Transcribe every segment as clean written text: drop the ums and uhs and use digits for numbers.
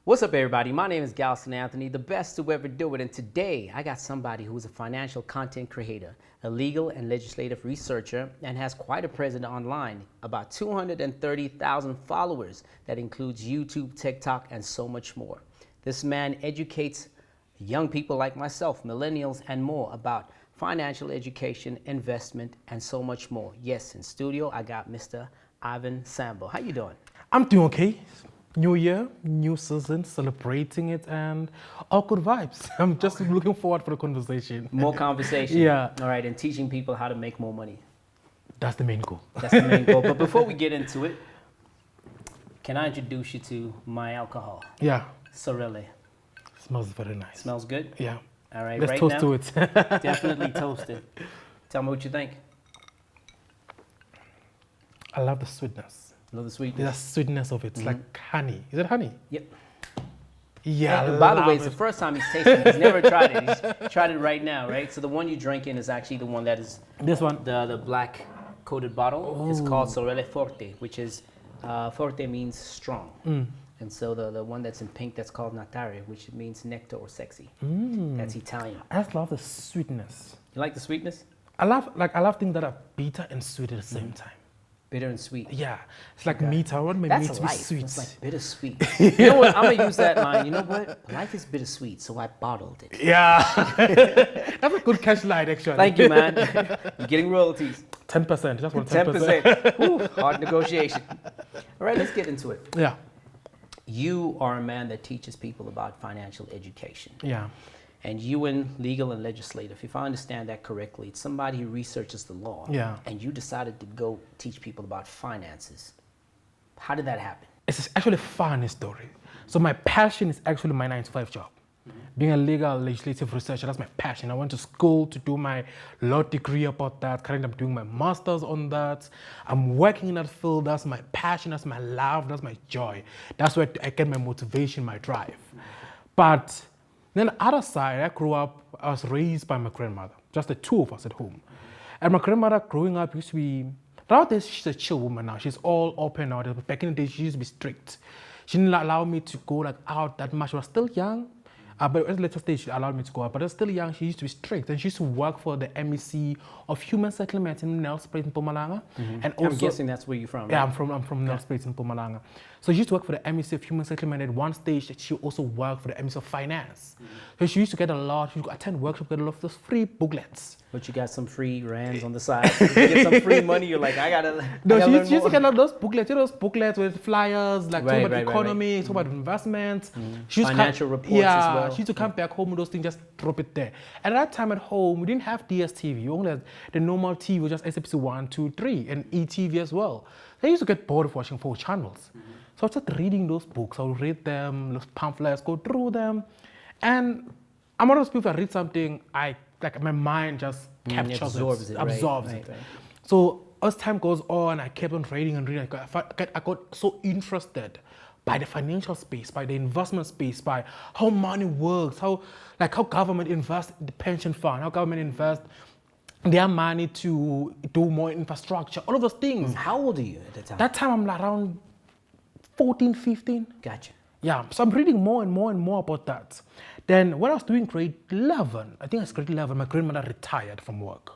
What's up, everybody? My name is Galson Anthony, the best to ever do it. And today I got somebody who's a financial content creator, a legal and legislative researcher, and has quite a presence online. About 230,000 followers that includes YouTube, TikTok, and so much more. This man educates young people like myself, millennials, and more about financial education, investment, and so much more. Yes, in studio, I got Mr. Ivyn Sambo. How you doing? I'm doing okay. New year, new season, celebrating it, and all good vibes. I'm just looking forward for the conversation. More conversation. Yeah. All right, and teaching people how to make more money. That's the main goal. That's the main goal. But before we get into it, can I introduce you to my alcohol? Yeah. Sorelli. Smells very nice. Smells good? Yeah. All right, Let's right toast now, to it. definitely toast it. Tell me what you think. I love the sweetness. Love the sweetness. The sweetness of it. It's like honey. Is it honey? Yep. Yeah. And by the way, it's the first time he's tasting it. He's never tried it. He's tried it right now, right? So the one you're drinking is actually the one that is This one. the black coated bottle. It's called Sorelle Forte, which is Forte means strong. And so the one that's in pink, that's called Natare, which means nectar or sexy. That's Italian. I just love the sweetness. You like the sweetness? I love things that are bitter and sweet at the same time. Bitter and sweet. Yeah. It's like meat. I want my That's meat to be life. sweet. It's like bittersweet. You know what? I'm gonna use that line. You know what? Life is bittersweet, so I bottled it. Yeah. That's a good cash line, actually. Thank you, man. You're getting royalties. 10%. Just want 10%. 10%. Ooh, hard negotiation. All right, let's get into it. Yeah. You are a man that teaches people about financial education. Yeah. And you in legal and legislative, if I understand that correctly, it's somebody who researches the law. Yeah. And you decided to go teach people about finances. How did that happen? It's actually a funny story. So my passion is actually my 9-to-5 job. Being a legal legislative researcher, that's my passion. I went to school to do my law degree about that. Currently, I'm doing my master's on that. I'm working in that field. That's my passion. That's my love. That's my joy. That's where I get my motivation, my drive. But then the other side, I grew up, I was raised by my grandmother, just the two of us at home. And my grandmother growing up used to be, nowadays she's a chill woman now. She's all open now. But back in the day, she used to be strict. She didn't allow me to go out that much. I was still young. But at a later stage, she allowed me to go out. But I was still young. She used to be strict. And she used to work for the MEC of Human Settlement in Nelspruit in Mpumalanga. And also, I'm guessing that's where you're from, yeah, right? I'm from Nelspruit in Mpumalanga. So she used to work for the MEC of Human Settlement. At one stage, she also worked for the MEC of Finance. So she used to get a lot. She used to attend workshops, get a lot of those free booklets. But you got some free rands on the side. You get some free money. You're like, I gotta. No, I she used to get a lot of those booklets. You know, those booklets with flyers, like talk about Right. economy, talk about investments. She used to Financial reports yeah, as well. she used to come back home with those things, just drop it there. And at that time at home, we didn't have DSTV. We only had the normal TV, just SABC 1, 2, 3, and ETV as well. I used to get bored of watching 4 channels. So I was just reading those books. I would read them, those pamphlets, go through them. And I'm one of those people that read something, my mind just captures absorbs it, right, absorbs right. it. So as time goes on, I kept on reading and reading. I got so interested by the financial space, by the investment space, by how money works, how government invests in the pension fund, how government invests their money to do more infrastructure, all of those things. How old are you at the time? That time I'm around 14, 15. Gotcha. Yeah, so I'm reading more and more about that. Then when I was doing grade 11, I think it's grade 11, my grandmother retired from work.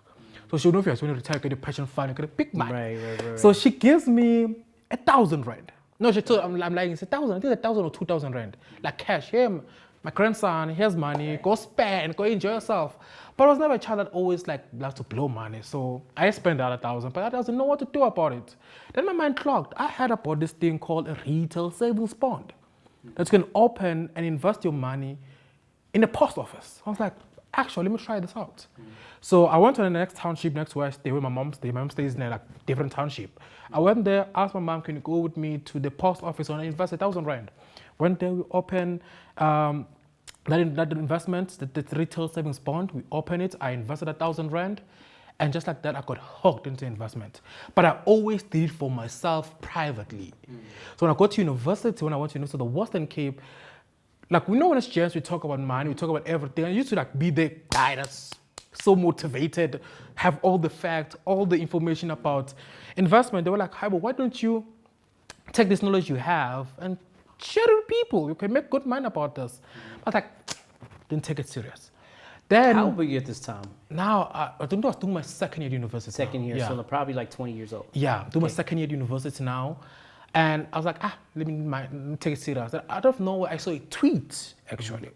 So she knows when you retire, you get a pension fund, you get a big money. Right. So she gives me 1,000 rand. No, she told, I'm lying, it's 1,000, I think 1,000 or 2,000 rand. Like cash, here, my grandson, here's money, go spend, go enjoy yourself. But I was never a child that always loves to blow money. So I spent that 1,000, but I doesn't know what to do about it. Then my mind clogged. I heard about this thing called a retail savings bond that you can open and invest your money in the post office. I was like, actually, let me try this out. So I went to the next township next to where I stay, where my mom stays. My mom stays in a different township. I went there, asked my mom, can you go with me to the post office and invest 1,000 rand? Went there, we opened that investment, the retail savings bond. We opened it, I invested 1,000 rand. And just like that, I got hooked into investment. But I always did it for myself privately. So when I went to university, the Western Cape, we know when as students, we talk about money, we talk about everything. I used to be the guy that's so motivated, have all the facts, all the information about investment. They were like, hi, but why don't you take this knowledge you have and share it with people. You can make good money about this. I was like, didn't take it serious. Then How old were you at this time? now I think I was doing my second year at university. Second year, Yeah. so probably like 20 years old. Yeah, I'm doing my second year at university now. And I was like, let me take it serious. And out of nowhere, I saw a tweet, actually,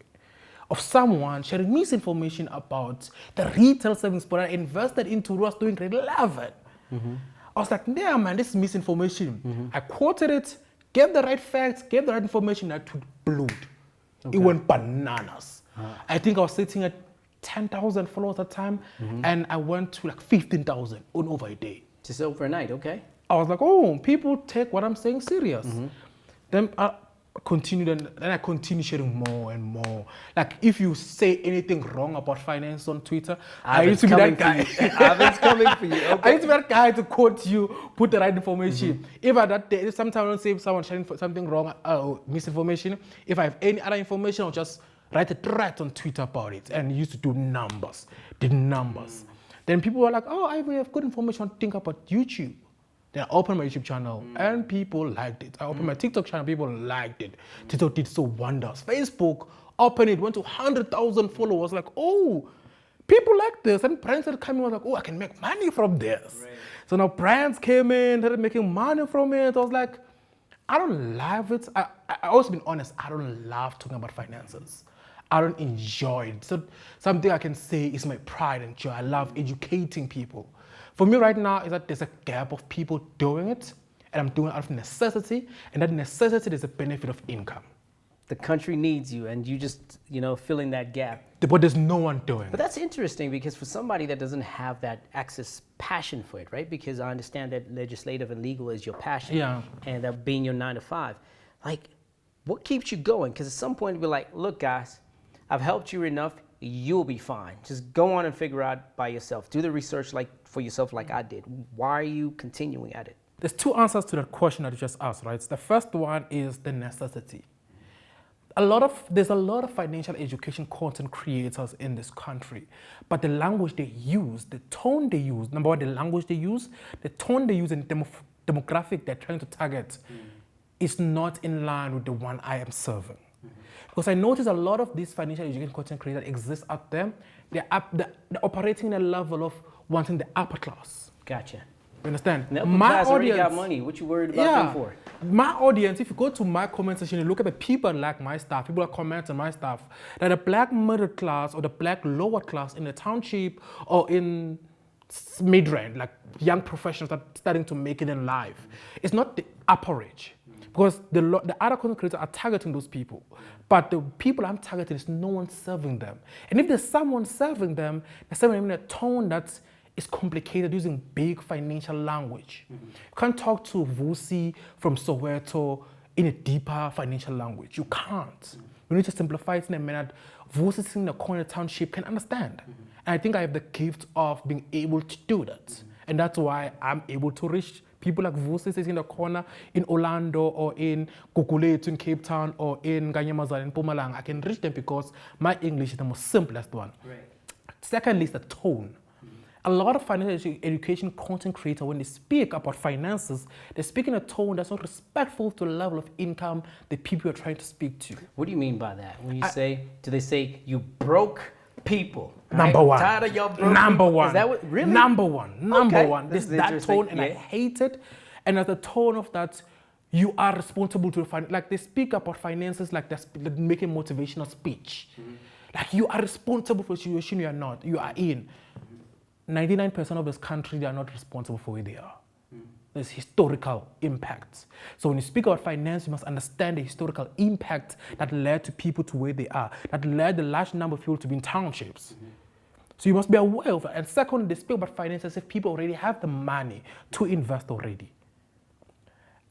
of someone sharing misinformation about the retail savings product I invested into was doing grade 11. I was like, yeah, man, this is misinformation. I quoted it, gave the right facts, gave the right information, that tweet blew. It went bananas. I think I was sitting at 10,000 followers at the time, and I went to like 15,000 on over a day. Just overnight, okay. I was like, oh, people take what I'm saying serious. Then I continued, and then I continued sharing more and more. Like, if you say anything wrong about finance on Twitter, I used to be that guy. Ivan's coming for you. Okay. I used to be that guy to quote you, put the right information. If I that day, sometimes I don't say someone sharing something wrong, misinformation. If I have any other information, I'll just write a thread on Twitter about it, and used to do numbers, did numbers. Then people were like, oh, I have good information to think about YouTube. Then I opened my YouTube channel and people liked it. I opened my TikTok channel, people liked it. TikTok did so wonders. Facebook opened it, went to 100,000 followers. Like, oh, people like this. And brands started coming, I was like, oh, I can make money from this. Right. So now brands came in, started making money from it. I was like, I don't love it. I always been honest, I don't love talking about finances. I don't enjoy it. So something I can say is my pride and joy. I love educating people. For me right now is that there's a gap of people doing it, and I'm doing it out of necessity, and that necessity is a benefit of income. The country needs you, and you just, filling that gap. But there's no one doing But that's interesting, because for somebody that doesn't have that access passion for it, right? Because I understand that legislative and legal is your passion, and that being your 9 to 5. Like, what keeps you going? Because at some point you'll be like, look guys, I've helped you enough, you'll be fine. Just go on and figure out by yourself. Do the research for yourself like I did. Why are you continuing at it? There's two answers to that question that you just asked, right? The first one is the necessity. There's a lot of financial education content creators in this country, but the language they use, the tone they use, number one, the language they use, the tone they use, and demographic they're trying to target is not in line with the one I am serving. Because I notice a lot of these financial education content creators exist out there. They're operating at a level of wanting the upper class. Gotcha. You understand? And the upper class already got money. What you worried about them for? My audience, if you go to my comment section and look at the people that like my stuff, people that comment on my stuff, that the black middle class or the black lower class in the township or in mid-range, like young professionals that are starting to make it in life, it's not the upper age. Because the other content creators are targeting those people. But the people I'm targeting is no one serving them. And if there's someone serving them, they're serving them in a tone that is complicated using big financial language. You can't talk to Vusi from Soweto in a deeper financial language. You can't. You need to simplify it in a manner that Vusi in the corner township can understand. And I think I have the gift of being able to do that. And that's why I'm able to reach people like Vusi in the corner in Orlando or in Gugulethu in Cape Town or in Kanyamazan in Mpumalanga. I can reach them because my English is the most simplest one. Right. Secondly is the tone. A lot of financial education content creators, when they speak about finances, they speak in a tone that's not respectful to the level of income the people you're trying to speak to. What do you mean by that? When you do they say you broke people? Number one. Tired of y'all broke Number people? one. Is that what, really? Number one. Number one. This That tone, and I hate it. And at the tone of that, you are responsible to like they speak about finances like they're making motivational speech. Like you are responsible for the situation you are not. You are in. 99% of this country, they are not responsible for where they are. There's historical impact. So when you speak about finance, you must understand the historical impact that led to people to where they are, that led the large number of people to be in townships. So you must be aware of it. And second, they speak about finance as if people already have the money to invest already.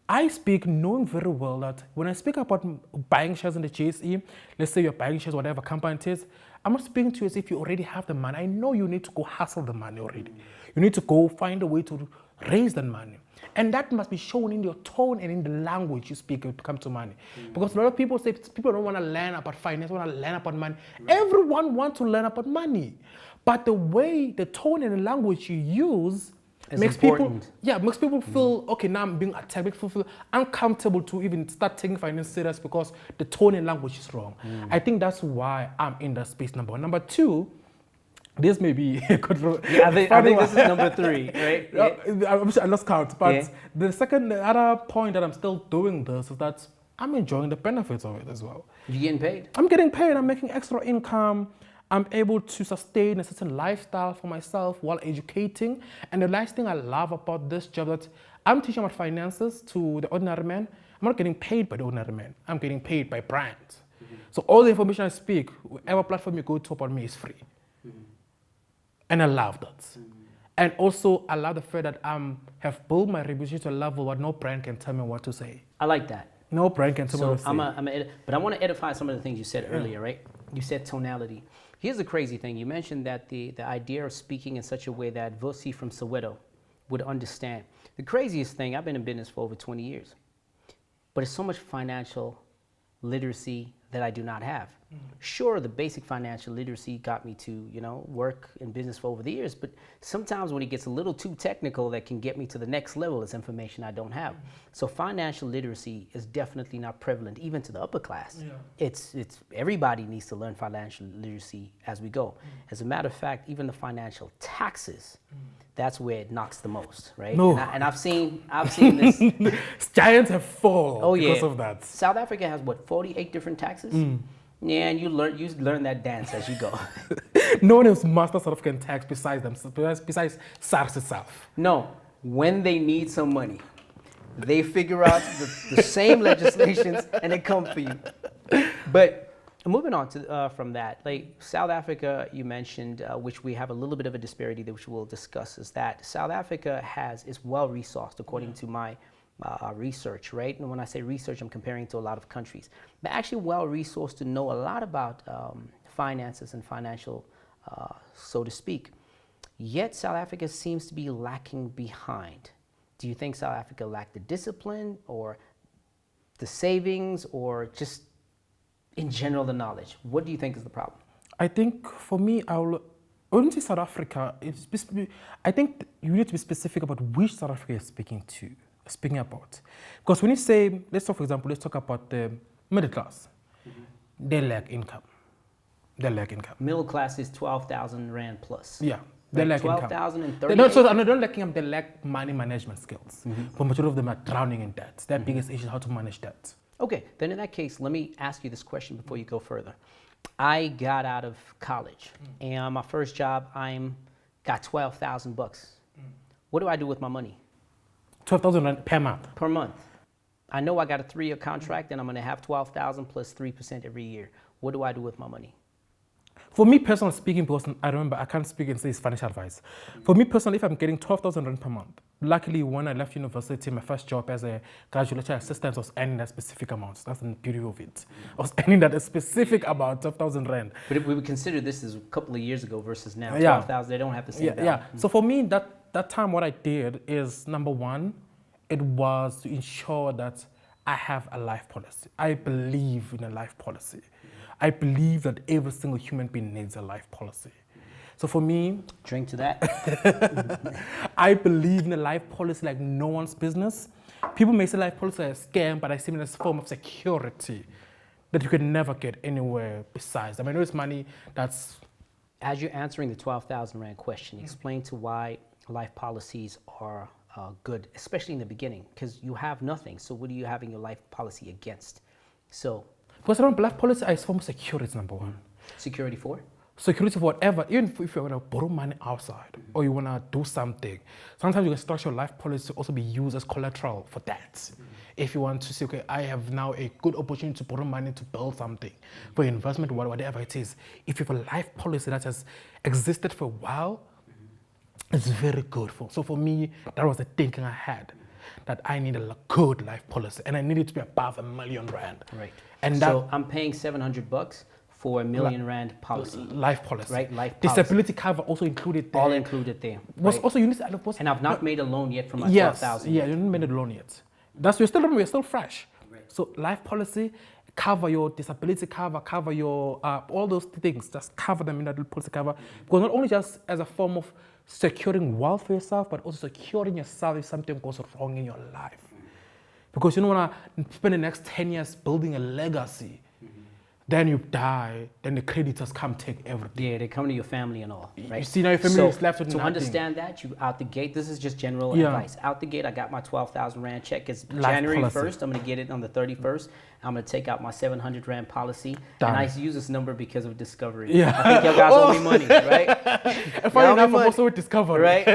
I speak knowing very well that when I speak about buying shares in the JSE, let's say you're buying shares, whatever company it is, I'm not speaking to you as if you already have the money. I know you need to go hustle the money already. You need to go find a way to raise that money. And that must be shown in your tone and in the language you speak when it comes to money. Because a lot of people say people don't want to learn about finance, want to learn about money. Everyone wants to learn about money. But the way, the tone and the language you use It's makes important. makes people feel, okay, now I'm being attacked, makes people feel uncomfortable to even start taking finance serious because the tone and language is wrong. I think that's why I'm in that space, number one. Number two, this may be Yeah, I think this is number 3, right? Yeah. I lost count, but the other point that I'm still doing this is that I'm enjoying the benefits of it as well. You getting paid? I'm getting paid, I'm making extra income, I'm able to sustain a certain lifestyle for myself while educating. And the last thing I love about this job that I'm teaching about finances to the ordinary man. I'm not getting paid by the ordinary man, I'm getting paid by brands. So all the information I speak, whatever platform you go to upon me is free. And I love that. And also, I love the fact that I have built my reputation to a level where no brand can tell me what to say. I like that. No brand can tell me what to say. But I want to edify some of the things you said earlier, right? You said tonality. Here's the crazy thing. You mentioned that the idea of speaking in such a way that Vosi from Soweto would understand. The craziest thing, I've been in business for over 20 years, but it's so much financial literacy that I do not have. Sure, the basic financial literacy got me to, work in business for over the years, but sometimes when it gets a little too technical, that can get me to the next level is information I don't have. So financial literacy is definitely not prevalent, even to the upper class. It's everybody needs to learn financial literacy as we go. As a matter of fact, even the financial taxes, that's where it knocks the most, right? No. And I've seen this. Giants have fallen because of that. South Africa has 48 different taxes? Yeah, and you learn that dance as you go. No one else masters South African tax besides SARS itself. No, when they need some money, they figure out the same legislations and they come for you. But moving on to from that, like South Africa, you mentioned, which we have a little bit of a disparity that which we'll discuss, is that South Africa is well resourced according to my research, right? And when I say research, I'm comparing to a lot of countries. They're actually well resourced to know a lot about finances and financial, so to speak. Yet South Africa seems to be lacking behind. Do you think South Africa lacked the discipline or the savings or just in general the knowledge? What do you think is the problem? I think for me, wouldn't say South Africa. I think you need to be specific about which South Africa you're speaking about. Because when you say, let's talk about the middle class. They lack income. Middle class is 12,000 Rand plus. Yeah, they lack 12,000 income. and 30. They don't lack income, they lack money management skills. For majority of them are drowning in debt. Their biggest issue is how to manage debt. Okay, then in that case, let me ask you this question before you go further. I got out of college and my first job, got 12,000 bucks. What do I do with my money? 12,000 Rand per month. Per month. I know I got a 3-year contract and I'm going to have 12,000 plus 3% every year. What do I do with my money? For me personally speaking, because I remember I can't speak and say it's financial advice. For me personally, if I'm getting 12,000 Rand per month, luckily when I left university, my first job as a graduate lecturer assistant was earning that specific amount. That's the beauty of it. I was earning that specific amount, 12,000 Rand. But if we would consider this as a couple of years ago versus now, 12,000, they don't have the same value. Yeah. So for me, that time what I did is, number one, it was to ensure that I have a life policy. I believe in a life policy. I believe that every single human being needs a life policy. So for me, drink to that. I believe in a life policy like no one's business. People may say life policy is a scam, but I see it as a form of security that you can never get anywhere besides. I mean, it's money that's... As you're answering the 12,000 Rand question, explain to why life policies are good, especially in the beginning, because you have nothing. So what are you having your life policy against? So... Because around life policy is a form of security, number one. Security for? Security for whatever, even if you want to borrow money outside or you want to do something. Sometimes you can structure your life policy to also be used as collateral for that. If you want to say, okay, I have now a good opportunity to borrow money to build something for investment, whatever it is. If you have a life policy that has existed for a while, it's very good. So for me, that was the thinking I had, that I need a good life policy and I need it to be above R1 million. Right. And so I'm paying $700 for $1 million Policy. Life policy. Right, life policy. Disability cover also included there. All included there. Was right. Also you need to and I've not made a loan yet for my 12,000. Yeah, you haven't made a loan yet. We're still fresh. Right. So life policy, cover your disability cover your all those things. Just cover them in that policy cover. Because not only just as a form of securing wealth for yourself, but also securing yourself if something goes wrong in your life. Because you don't want to spend the next 10 years building a legacy. Then you die, then the creditors come take everything. Yeah, they come to your family and all, right? You see now your family is left with to nothing. understand that, you out the gate, this is just general advice. Out the gate, I got my 12,000 Rand check. It's January policy. 1st. I'm going to get it on the 31st. I'm going to take out my 700 Rand policy. Done. And I use this number because of Discovery. Yeah. I think y'all guys owe me money, right? And funny enough, I'm also with Discovery. Right?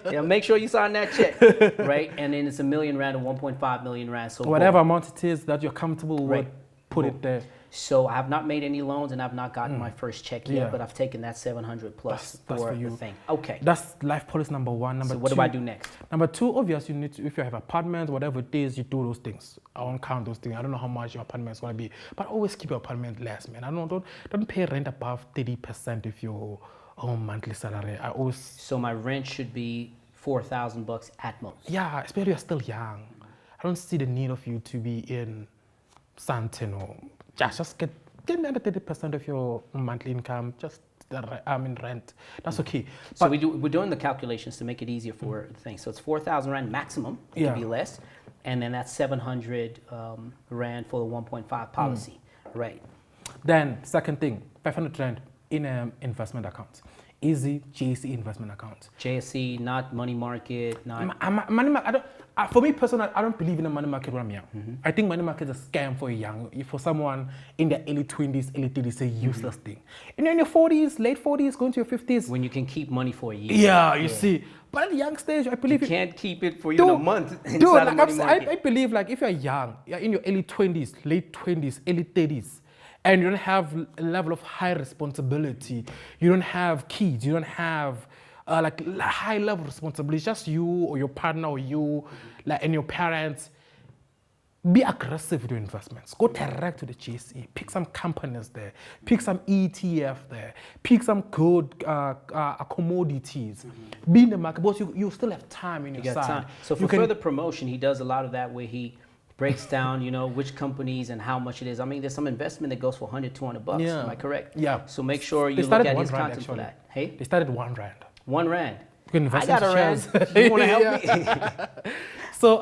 Yeah, make sure you sign that check, right? And then it's $1 million Rand or 1.5 million Rand. So whatever amount it is that you're comfortable with, put it there. So I have not made any loans and I've not gotten my first check yet, but I've taken that 700 plus that's for for you. the thing. Okay. That's life policy number one. Number So what two, do I do next? Number two, obviously, you need to, if you have apartments, whatever it is, you do those things. I won't count those things. I don't know how much your apartment is going to be, but always keep your apartment less, man. Don't pay rent above 30% of your own monthly salary. I always. So my rent should be $4,000 at most. Yeah, especially you're still young. I don't see the need of you to be in something or just get another 30% of your monthly income, just in rent. That's okay. So we're doing the calculations to make it easier for the thing. So it's 4,000 Rand maximum. It can be less. And then that's 700 Rand for the 1.5 policy. Right. Then second thing, 500 Rand in an investment account. Easy JSE investment account. JSE, not money market, not... Money market, for me personally, I don't believe in a money market when I'm young. I think money market is a scam for for someone in their early 20s, early 30s, it's a useless thing. And in your 40s, late 40s, going to your 50s. When you can keep money for a year. Yeah, you see. But at the young stage, I believe you can't keep it for you in a month inside of money market. I believe like if you're young, you're in your early 20s, late 20s, early 30s, and you don't have a level of high responsibility, you don't have kids, you don't have high level responsibility, just you or your partner or you and your parents, be aggressive with your investments. Go direct to the JSE, pick some companies there, pick some ETF there, pick some good commodities. Be in the market, but you still have time in your side. Time. So for further promotion, he does a lot of that where he breaks down, which companies and how much it is. I mean, there's some investment that goes for $100, $200. Am I correct? Yeah. So make sure you look at his content for that. Hey? They started $1 Rand. $1 Rand. I got a Rand. You want to help me? So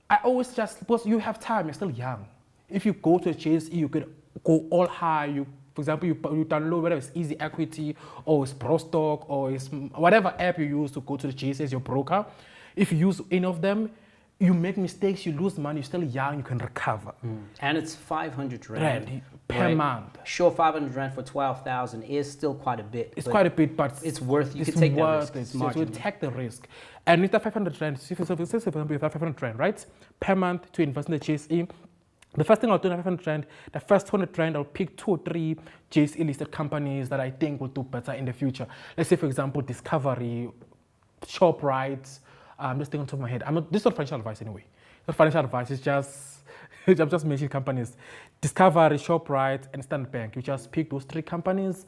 I always suppose you have time. You're still young. If you go to a JSE, you could go all high. For example, you download whether it's Easy Equity or it's ProStock or it's whatever app you use to go to the JSE as your broker. If you use any of them, you make mistakes, you lose money, you're still young, you can recover. And it's 500 Rand per month. Sure, 500 Rand for 12,000 is still quite a bit. It's quite a bit, but it's worth it. You can take that risk. So you take the risk. And with the 500 Rand, if you have 500 Rand, right, per month to invest in the JSE, the first thing I'll do in 500 Rand, the first 100 Rand, I'll pick 2 or 3 JSE listed companies that I think will do better in the future. Let's say, for example, Discovery, ShopRite. I'm just thinking on top of my head. This is not financial advice anyway. Not financial advice. It's just I'm just mentioning companies. Discovery, ShopRite, and Standard Bank. You just pick those 3 companies,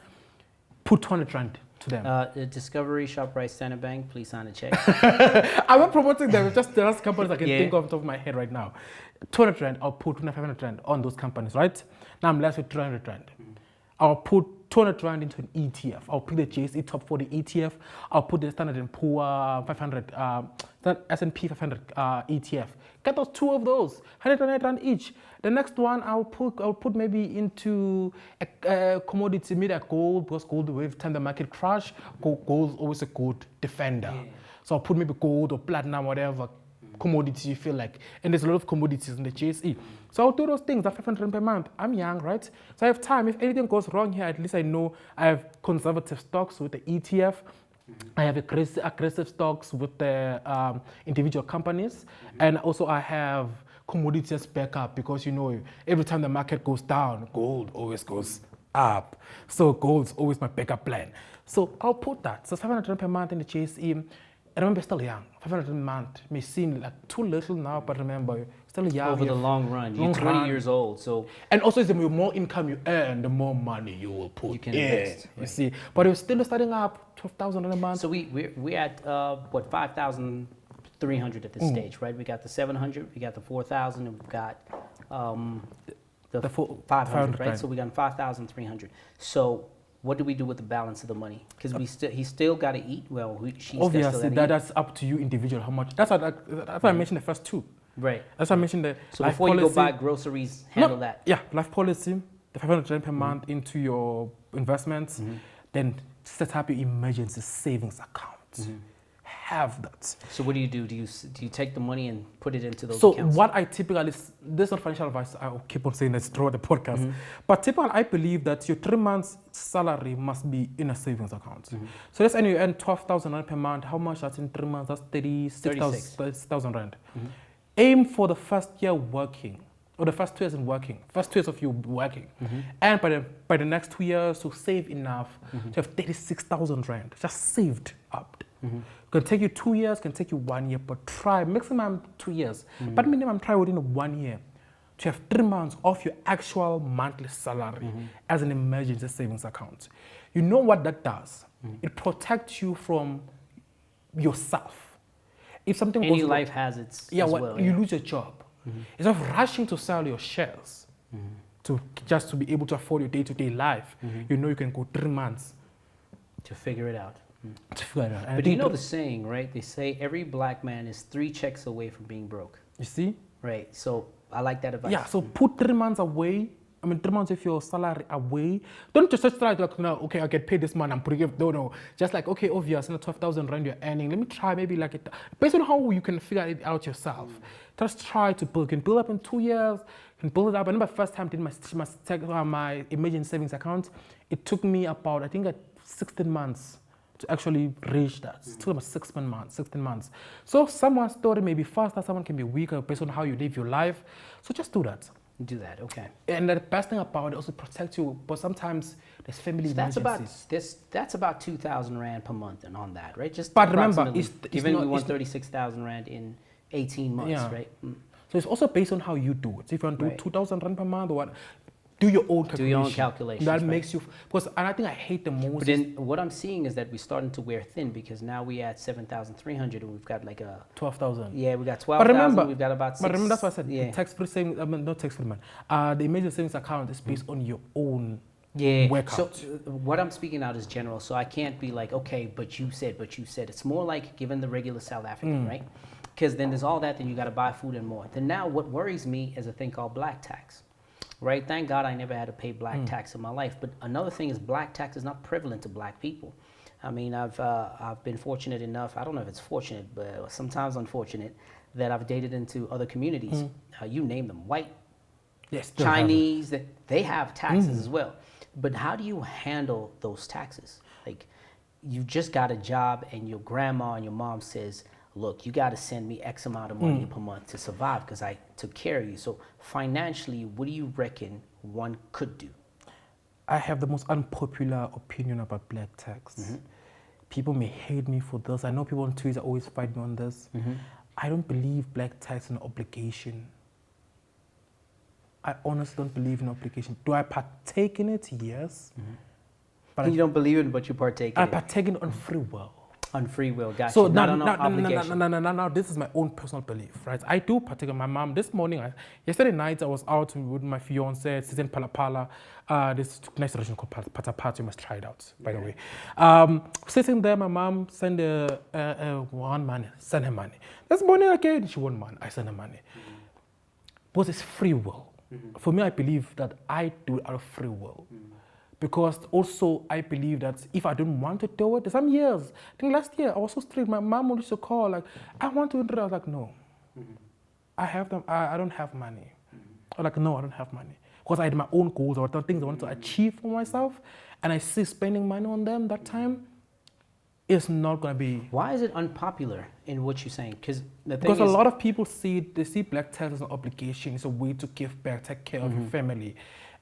put 200 Rand to them. Discovery, ShopRite, Standard Bank. Please sign a check. I'm not promoting them. Just the last companies I can think of on top of my head right now. 200 Rand. I'll put 500 Rand on those companies, right? Now I'm left with 300 Rand. I'll put 200 Rand into an ETF. I'll pick the JSE Top 40 ETF. I'll put the Standard & Poor 500, S&P 500 ETF. Get those 2 of those, 108 Rand each. The next one I'll put maybe into a commodity, maybe a gold, because gold will time the market crash. Gold's always a good defender. Yeah. So I'll put maybe gold or platinum, whatever commodity you feel like. And there's a lot of commodities in the JSE. So I'll do those things at 500 per month. I'm young, right? So I have time. If anything goes wrong here, at least I know I have conservative stocks with the ETF. I have aggressive stocks with the individual companies. And also I have commodities backup because, every time the market goes down, gold always goes up. So gold's always my backup plan. So I'll put that. So 500 per month in the JSE. I remember still young. 500 a month may seem like too little now, but remember, still young. Over the long run, you're 20 years old, so. And also, the more income you earn, the more money you will put. You can invest. You see, but you're still starting up 12,000 a month. So we're at 5,300 at this stage, right? We got the 700, we got the 4,000, and we've got the 500, right? So we got 5,300. So what do we do with the balance of the money? Because he still got to eat. Well, she's obviously still that's up to you individual how much. That's why I mentioned the first two. Right. That's why I mentioned the So life before policy. you go buy groceries, handle that. Yeah, life policy, the 500 rand per month into your investments, then set up your emergency savings account. Have that. So what do you do? Do you take the money and put it into those So accounts? what I typically, this is not financial advice, I will keep on saying this throughout the podcast, but typically I believe that your 3 months salary must be in a savings account. So let's say you earn 12,000 rand per month, how much that's in 3 months? That's 36,000 rand. Aim for the first year working, or the first 2 years in working, first 2 years of you working, and by the next 2 years to save enough to have 36,000 rand just saved up. Can take you 2 years, can take you 1 year, but try maximum 2 years, but minimum try within 1 year to have 3 months of your actual monthly salary as an emergency savings account. You know what that does? It protects you from yourself. If something Any goes life hazards yeah, as well, well. you lose your job. Instead of rushing to sell your shares just to be able to afford your day-to-day life, you know you can go 3 months To figure it out. to figure it out. And I But do you think know the saying, right? They say every black man is 3 checks away from being broke. you see? Right. So I like that advice. Yeah, so put 3 months away. 3 months of your salary away. Don't just try to like, no, okay, I get paid this month, I'm putting it. No. Just like, okay, obvious, 12,000 rand you're earning. Let me try maybe like it. Based on how you can figure it out yourself. Just try to build. You can build up in 2 years. You can build it up. I remember first time I did my emergency savings account. It took me about, I think, 16 months to actually reach that. Still about 16 months. So someone's story may be faster, someone can be weaker based on how you live your life. So just do that. Do that. Okay. And the best thing about it also protects you, but sometimes there's family So that's emergencies. that's about 2,000 rand per month and on that, right? Just But remember, approximately, it's given not- we want it's- 36,000 rand in 18 months, Yeah. right? So it's also based on how you do it. So if you want to do Right. 2,000 rand per month or what, do your own calculation. Do your own calculations, That right. makes you, because, and I think I hate the most. But then what I'm seeing is that we're starting to wear thin because now we at 7,300 and we've got like a 12,000. yeah, we got But 12,000. remember, We've got about 6. But remember, that's what I said. Yeah. The tax-free savings, not tax-free man. The emergency savings account is based on your own Yeah. workout. So what I'm speaking out is general. So I can't be like, okay, but you said. It's more like given the regular South African, right? Because then there's all that. Then you got to buy food and more. Then now what worries me is a thing called black tax. Right? Thank God I never had to pay black tax in my life. But another thing is black tax is not prevalent to black people. I mean, I've been fortunate enough. I don't know if it's fortunate, but sometimes unfortunate that I've dated into other communities. You name them, white, Yes, Chinese. They have taxes as well. But how do you handle those taxes? Like, you just got a job, and your grandma and your mom says, look, you got to send me X amount of money per month to survive because I took care of you. So financially, what do you reckon one could do? I have the most unpopular opinion about black tax. People may hate me for this. I know people on Twitter always fight me on this. I don't believe black tax is an obligation. I honestly don't believe in obligation. Do I partake in it? Yes. But you don't believe in, but you partake in I it. partake in it on free will. On free will, gotcha. So not on obligation. now, this is my own personal belief, right? I do partake in my mom. This morning, yesterday night, I was out with my fiance, sitting Palapala. This nice restaurant called Patapata. You must try it out, by the way. Sitting there, my mom sent one money, send her money. This morning again, she won money. I send her money. Because it's free will. For me, I believe that I do it out of free will. Because also I believe that if I don't want to do it, there's some years, I think last year I was so strict, my mom used to call like, I want to do it. I was like, no, I have them, I don't have money. I was like, no, I don't have money. Because I had my own goals or things I wanted to achieve for myself, and I see spending money on them that time, it's not going to be. Why is it unpopular in what you're saying? Because a lot of people see black tax as an obligation, it's a way to give back, take care of your family.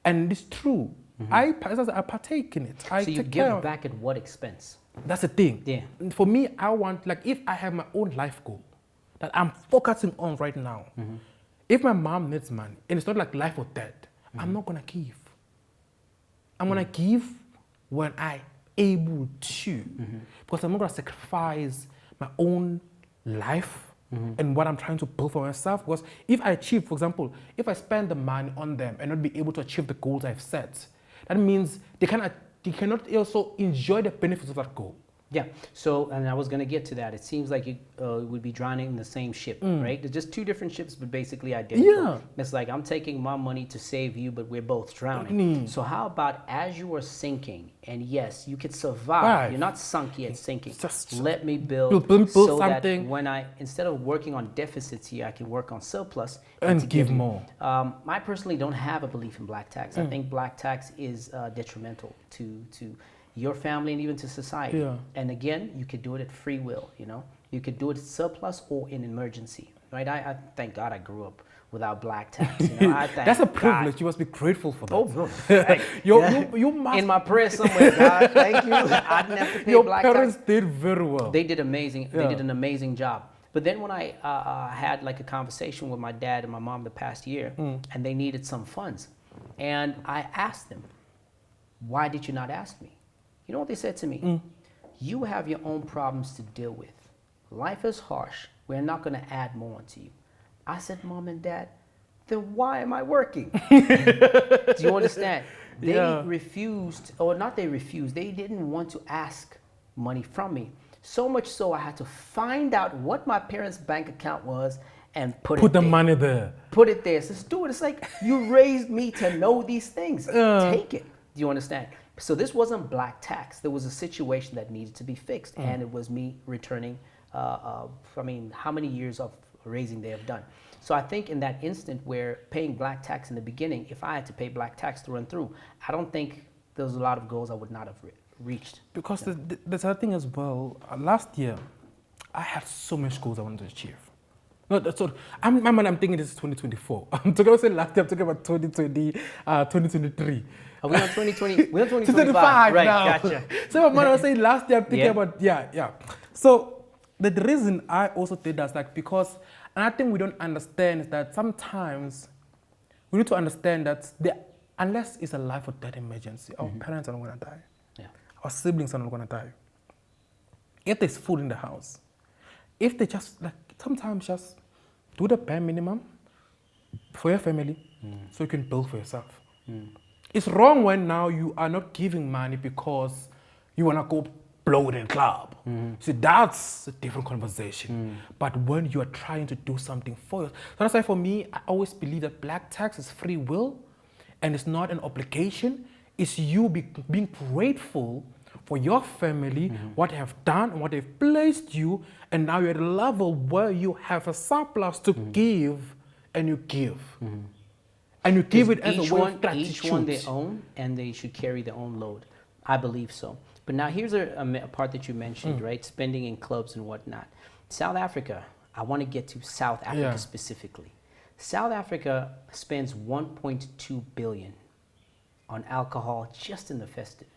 And it's true. I partake in it. So you give back at what expense? That's the thing. Yeah. For me, I want, like, if I have my own life goal that I'm focusing on right now, if my mom needs money, and it's not like life or death, I'm not going to give. I'm going to give when I'm able to. Because I'm not going to sacrifice my own life and what I'm trying to build for myself. Because if I achieve, for example, if I spend the money on them and not be able to achieve the goals I've set, that means they they cannot also enjoy the benefits of that goal. Yeah. So, and I was going to get to that. It seems like you would be drowning in the same ship, right? They're just two different ships, but basically identical. Yeah. It's like I'm taking my money to save you, but we're both drowning. So how about as you are sinking, and yes, you could survive. Right. You're not sunk yet, sinking. Just let me build so something. That when instead of working on deficits here, I can work on surplus and give more. I personally don't have a belief in black tax. I think black tax is detrimental to your family and even to society. Yeah. And again, you could do it at free will, You could do it surplus or in emergency, right? I thank God I grew up without black tax. I thank That's a privilege. God. You must be grateful for that. Oh, bro. You must. In my prayer somewhere, God, thank you. I didn't have to pay Your black parents tax. did very well. They did amazing. Yeah. They did an amazing job. But then when I had like a conversation with my dad and my mom the past year, and they needed some funds, and I asked them, why did you not ask me? You know what they said to me? You have your own problems to deal with. Life is harsh. We're not going to add more onto you. I said, Mom and Dad, then why am I working? Do you understand? They refused, or not they refused, they didn't want to ask money from me. So much so I had to find out what my parents' bank account was and put the money there. Put it there. So Stuart, it's like you raised me to know these things. Take it. Do you understand? So this wasn't black tax. There was a situation that needed to be fixed, and it was me returning, how many years of raising they have done. So I think in that instant where paying black tax in the beginning, if I had to pay black tax through and through, I don't think there was a lot of goals I would not have reached. Because there's other thing as well. Last year, I had so many goals I wanted to achieve. No, that's all. I'm thinking this is 2024. I'm talking about last year. I'm talking about 2020, 2023. Are we on 2020? We're on 2025 right, now. Gotcha. So my mother was saying last year, I'm thinking about, So the reason I also did that is like because another thing we don't understand is that sometimes we need to understand that unless it's a life or death emergency, our parents are not going to die. Yeah. Our siblings are not going to die. If there's food in the house, if they just sometimes just do the bare minimum for your family so you can build for yourself. It's wrong when now you are not giving money because you want to go blow it in a club. See, that's a different conversation. But when you are trying to do something for you. So that's why for me, I always believe that black tax is free will and it's not an obligation. It's you being grateful for your family, what they have done and what they've placed you, and now you're at a level where you have a surplus to give, and you give. And you give it as a way of gratitude. Each one their own, and they should carry their own load. I believe so. But now here's a part that you mentioned, right? Spending in clubs and whatnot. South Africa, I want to get to South Africa specifically. South Africa spends 1.2 billion on alcohol just in the festive.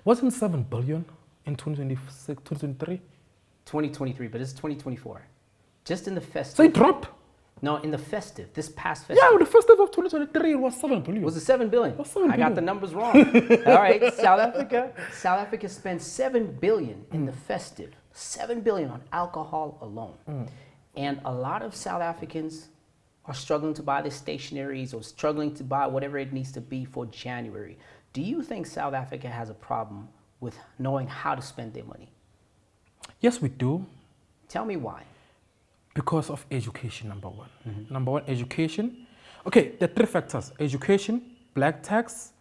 Wasn't 7 billion in 2026, 2023? 2023, but it's 2024. Just in the festive. So it dropped? No, in the festive, this past festive. Yeah, the festive of 2023, it was 7 billion. Was it 7 billion? It was 7 I got billion. the numbers wrong. All right, South Africa spends 7 billion in the festive. 7 billion on alcohol alone. And a lot of South Africans are struggling to buy their stationaries or struggling to buy whatever it needs to be for January. Do you think South Africa has a problem with knowing how to spend their money? Yes, we do. Tell me why. Because of education, number one. Number one, education. Okay, there are 3 factors. Education, black tax,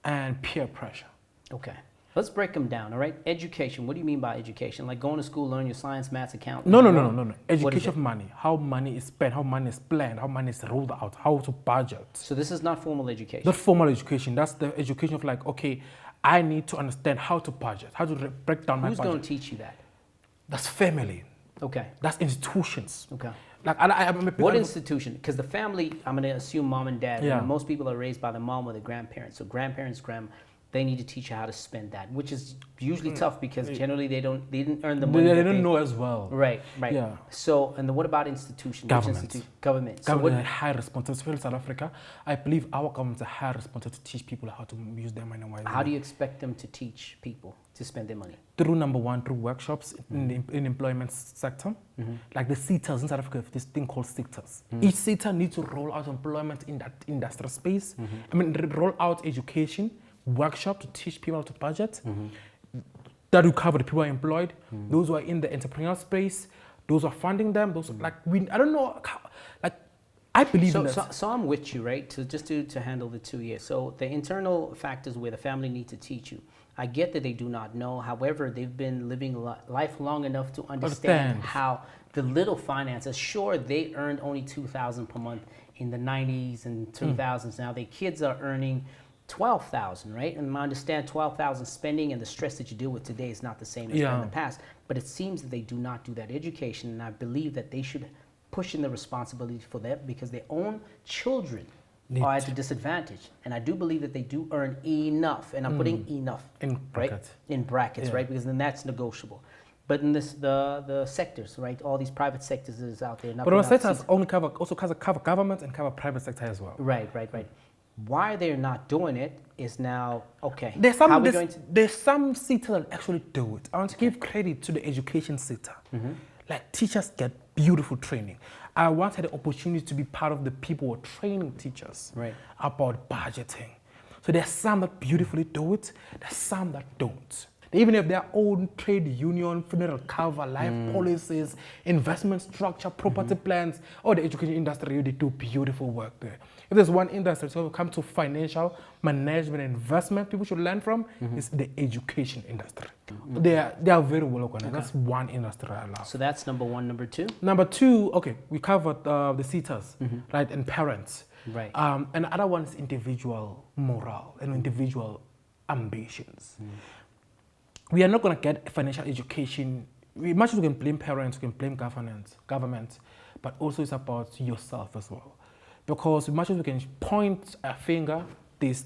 and peer pressure. Okay. Let's break them down, all right? Education. What do you mean by education? Like going to school, learn your science, maths, account? No. Education of money. How money is spent, how money is planned, how money is rolled out, how to budget. So this is not formal education? Not formal education. That's the education of like, okay, I need to understand how to budget, how to break down my budget. Who's going to teach you that? That's family. Okay. That's institutions. Okay. Like what institution? Because the family, I'm going to assume mom and dad. Yeah. And most people are raised by the mom or the grandparents. So grandparents, they need to teach you how to spend that, which is usually tough because generally they didn't earn the money. They don't know as well. Right. Yeah. So, and then what about institutions? Government. Government. Government has high responsibility, especially in South Africa. I believe our government has a high responsibility to teach people how to use their money wisely. How do you expect them to teach people to spend their money? Through number one, through workshops in the employment sector. Like the sectors in South Africa, this thing called sectors. Each sector needs to roll out employment in that industrial space. Roll out education workshop to teach people how to budget. That will cover the people who are employed, those who are in the entrepreneurial space, those who are funding them, those I don't know, I believe in that. So I'm with you, right? To handle the 2 years. So the internal factors where the family need to teach you. I get that they do not know. However, they've been living life long enough to understand how the little finances. Sure, they earned only $2,000 per month in the 90s and 2000s. Now their kids are earning $12,000, right? And I understand $12,000 spending and the stress that you deal with today is not the same as in the past. But it seems that they do not do that education, and I believe that they should push in the responsibility for that because their own children are at a disadvantage. And I do believe that they do earn enough, and I'm putting enough in brackets, right? In brackets, right? Because then that's negotiable. But in this, the sectors, right? All these private sectors that is out there. But our sectors also cover government and cover private sector as well. Right. Why they're not doing it is now okay. There's some sectors that actually do it. I want to give credit to the education sector. Like teachers get beautiful training. I once had the opportunity to be part of the people who are training teachers about budgeting. So there's some that beautifully do it. There's some that don't. They even have their own trade union, funeral cover, life policies, investment structure, property plans. Or the education industry, they do beautiful work there. If there's one industry, so when it comes to financial management and investment, people should learn from is the education industry. They are very well organized. That's one industry I love. So that's number one. Number two? Number two, okay, we covered the seaters, right, and parents. Right. And the other one is individual morale and individual ambitions. We are not going to get financial education. Much as we can blame parents, we can blame government, but also it's about yourself as well. Because much as we can point a finger, there's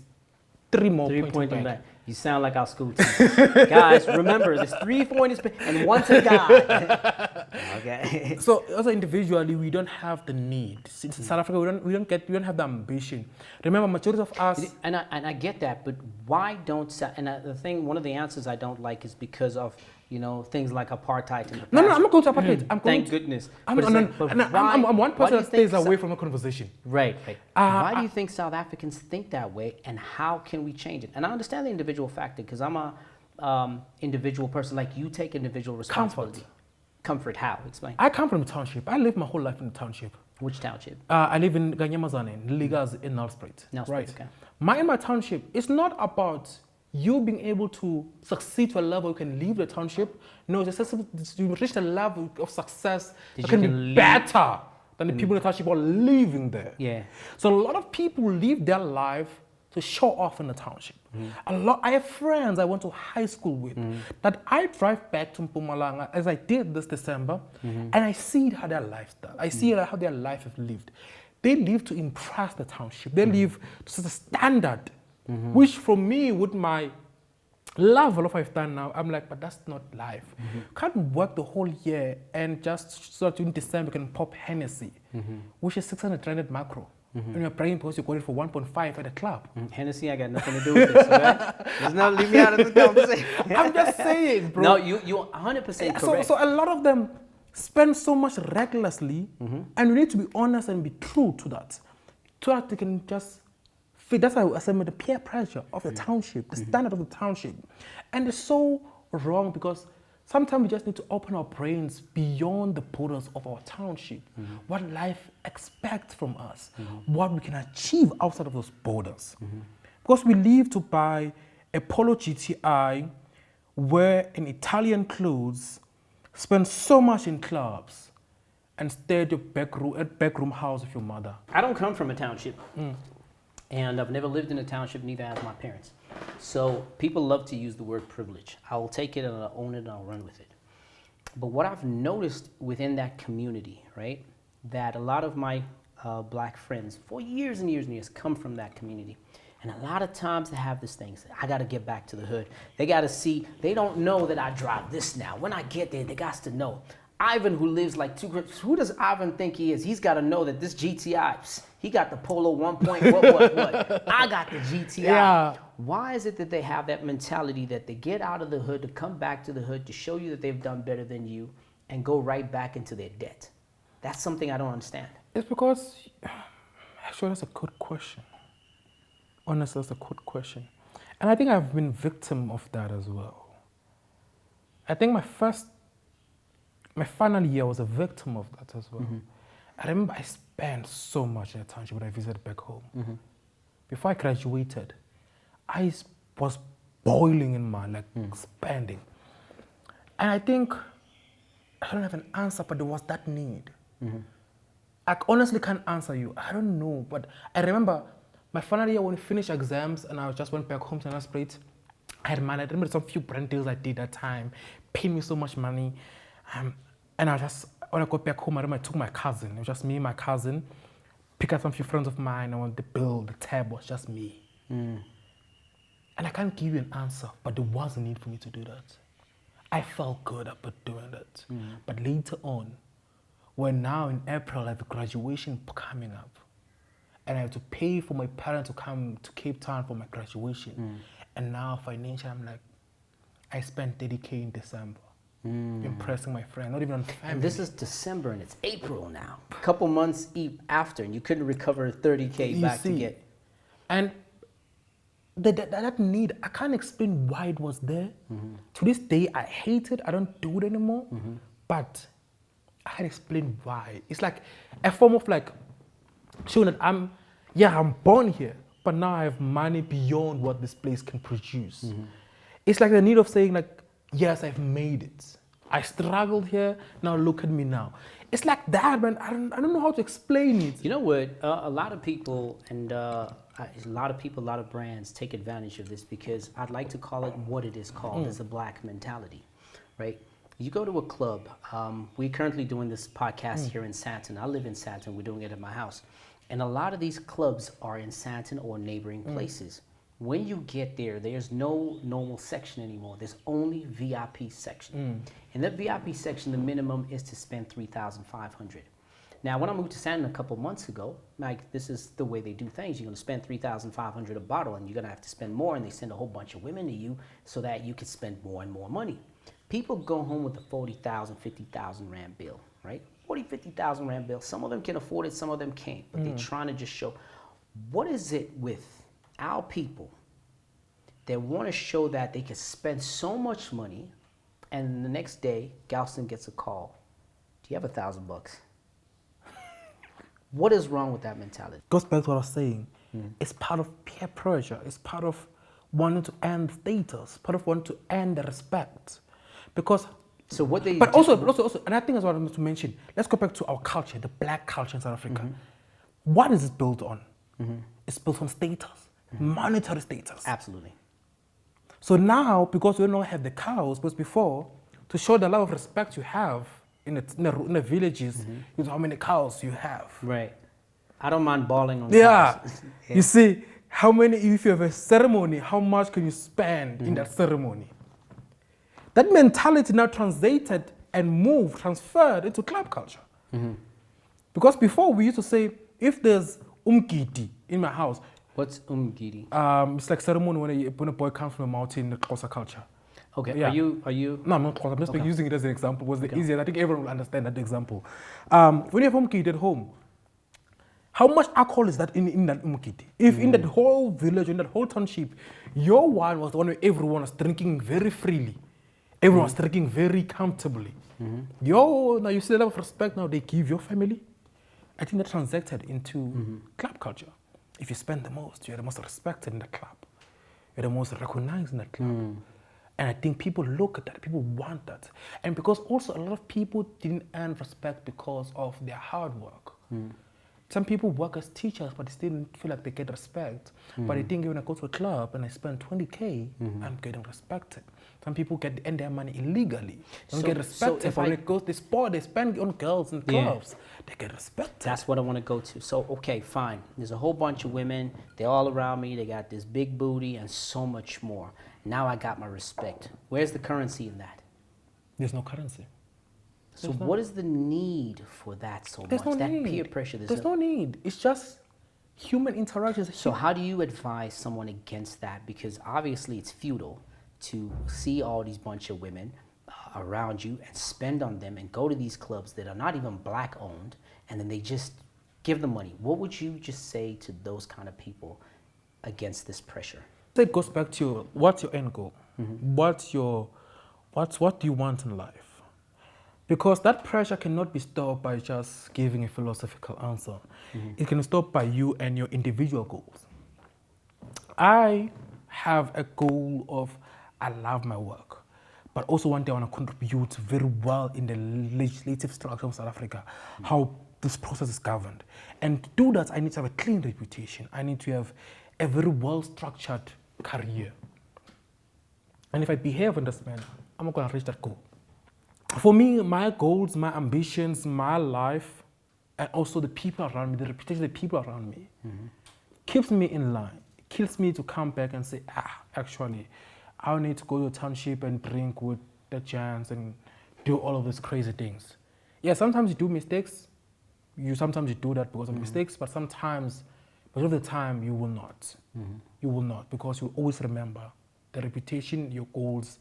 three more pointing back. You sound like our school teachers. Guys, remember, there's 3 pointers and one to God. Okay. So also individually, we don't have the need. In South Africa, we don't have the ambition. Remember, majority of us. And I get that, but why don't? One of the answers I don't like is because of things like apartheid. No, I'm not going to apartheid. Thank goodness. I'm one person that stays away from a conversation. Right. Why do you think South Africans think that way, and how can we change it? And I understand the individual factor because I'm a individual person. Like you take individual responsibility. Comfort how? Explain. I come from the township. I lived my whole life in the township. Which township? I live in Ganyamazane, Ligas in Nelspruit. Right. Okay. My township, it's not about you being able to succeed to a level you can leave the township. No, you reach a level of success that can be better than the people in the township are living there. Yeah. So a lot of people live their life to show off in the township. I have friends I went to high school with that I drive back to Mpumalanga as I did this December, and I see how their lifestyle, I see how their life is lived. They live to impress the township. They live to set a standard, which for me, with my level of what I've done now, I'm like, but that's not life. Can't work the whole year and just so that in December you can pop Hennessy, which is 600 rand macro. And you're praying because you got it for 1.5 at the club. Hennessy, I got nothing to do with this, right? Just not leave me out of the conversation. I'm just saying, bro. No, you're 100% correct. So a lot of them spend so much recklessly, and we need to be honest and be true to that. So that they can just fit. That's why I said the peer pressure of the township, the standard of the township. And it's so wrong because sometimes we just need to open our brains beyond the borders of our township. What life expects from us, what we can achieve outside of those borders. Because we live to buy a Polo GTI, wear an Italian clothes, spend so much in clubs, and stay at your backroom house with your mother. I don't come from a township, and I've never lived in a township, neither have my parents. So people love to use the word privilege. I'll take it and I'll own it and I'll run with it. But what I've noticed within that community, right, that a lot of my black friends for years and years and years come from that community. And a lot of times they have this thing, I got to get back to the hood. They got to see, they don't know that I drive this now. When I get there, they got to know. Ivan, who lives like who does Ivan think he is? He's got to know that this GTI, he got the Polo 1 point, what? I got the GTI. Yeah. Why is it that they have that mentality that they get out of the hood to come back to the hood to show you that they've done better than you and go right back into their debt? That's something I don't understand. It's because, actually, that's a good question. Honestly, that's a good question. And I think I've been victim of that as well. I think my final year was a victim of that as well. I remember I spent so much in the township when I visited back home. Before I graduated, I was boiling in my spending. And I think, I don't have an answer, but there was that need. I honestly can't answer you. I don't know, but I remember my final year when we finished exams and I just went back home to celebrate. I had money. I remember some few brand deals I did that time, paid me so much money. And when I got back home, I remember I took my cousin. It was just me and my cousin. Pick up some few friends of mine. I wanted the bill, the tab was just me. And I can't give you an answer, but there was a need for me to do that. I felt good about doing that. But later on, when now in April I have graduation coming up, and I have to pay for my parents to come to Cape Town for my graduation. And now financially, I'm like, I spent 30K in December. Impressing my friend, not even on family. And this is December and it's April now. A couple months after, and you couldn't recover 30K back to get. And that need, I can't explain why it was there. To this day, I hate it. I don't do it anymore. But I can explain why. It's like a form of like showing that I'm born here, but now I have money beyond what this place can produce. It's like the need of saying like, yes, I've made it. I struggled here, now look at me now. It's like that, man. I don't know how to explain it. You know what? A lot of people and a lot of brands take advantage of this because I'd like to call it what it is called as a black mentality, right? You go to a club. We're currently doing this podcast here in Sandton. I live in Sandton. We're doing it at my house. And a lot of these clubs are in Sandton or neighboring places. When you get there, there's no normal section anymore. There's only VIP section. In that VIP section, the minimum is to spend $3,500. Now, when I moved to Sandton a couple months ago, like this is the way they do things. You're going to spend $3,500 a bottle, and you're going to have to spend more, and they send a whole bunch of women to you so that you can spend more and more money. People go home with a 40,000, 50,000 Rand bill, right? 40, 50,000 Rand bill. Some of them can afford it, some of them can't, but they're trying to just show. What is it with our people that want to show that they can spend so much money, and the next day, Galston gets a call. Do you have $1,000? What is wrong with that mentality? Goes back to what I was saying. It's part of peer pressure. It's part of wanting to earn status, part of wanting to earn the respect. Because so what they but also, and I think that's what I wanted to mention. Let's go back to our culture, the black culture in South Africa. What is it built on? It's built on status, monetary status. Absolutely. So now, because we don't have the cows, because before, to show the level of respect you have in the villages, is how many cows you have. Right. I don't mind balling on cows. You see, how many, if you have a ceremony, how much can you spend in that ceremony? That mentality now translated and transferred into club culture. Because before we used to say, if there's umgidi in my house. What's umgidi? It's like ceremony when a boy comes from a mountain in the Xhosa culture. Okay. Yeah. Are you? No, I'm not Xhosa. I'm just using it as an example. It was the easier. I think everyone will understand that example. When you have umgidi at home, how much alcohol is that in that umgidi? If in that whole village, in that whole township, your wine was the one where everyone was drinking very freely. Everyone was drinking very comfortably. Now you see the level of respect now they give your family. I think that transacted into club culture. If you spend the most, you're the most respected in the club. You're the most recognized in the club. And I think people look at that, people want that. And because also a lot of people didn't earn respect because of their hard work. Some people work as teachers, but they still don't feel like they get respect. But they think when I go to a club and I spend 20K, I'm getting respected. Some people earn their money illegally. They don't get respected. So if when it goes, they spend on girls in clubs, they get respected. That's what I want to go to. So, okay, fine. There's a whole bunch of women. They're all around me. They got this big booty and so much more. Now I got my respect. Where's the currency in that? There's no currency. So what is the need for that so much? No that need. Peer pressure. There's no need. It's just human interactions. So how do you advise someone against that? Because obviously it's futile to see all these bunch of women around you and spend on them and go to these clubs that are not even black owned, and then they just give them money. What would you just say to those kind of people against this pressure? So it goes back to what's your end goal? What do you want in life? Because that pressure cannot be stopped by just giving a philosophical answer. It can be stopped by you and your individual goals. I have a goal of I love my work, but also one day I want to contribute very well in the legislative structure of South Africa, how this process is governed. And to do that, I need to have a clean reputation. I need to have a very well-structured career. And if I behave in this manner, I'm not going to reach that goal. For me, my goals, my ambitions, my life, and also the people around me, the reputation of the people around me, keeps me in line. It kills me to come back and say, actually, I don't need to go to a township and drink with the giants and do all of these crazy things. Yeah, sometimes you do mistakes. Sometimes you do that because of mistakes, but sometimes, most of the time, you will not. You will not, because you always remember the reputation, your goals,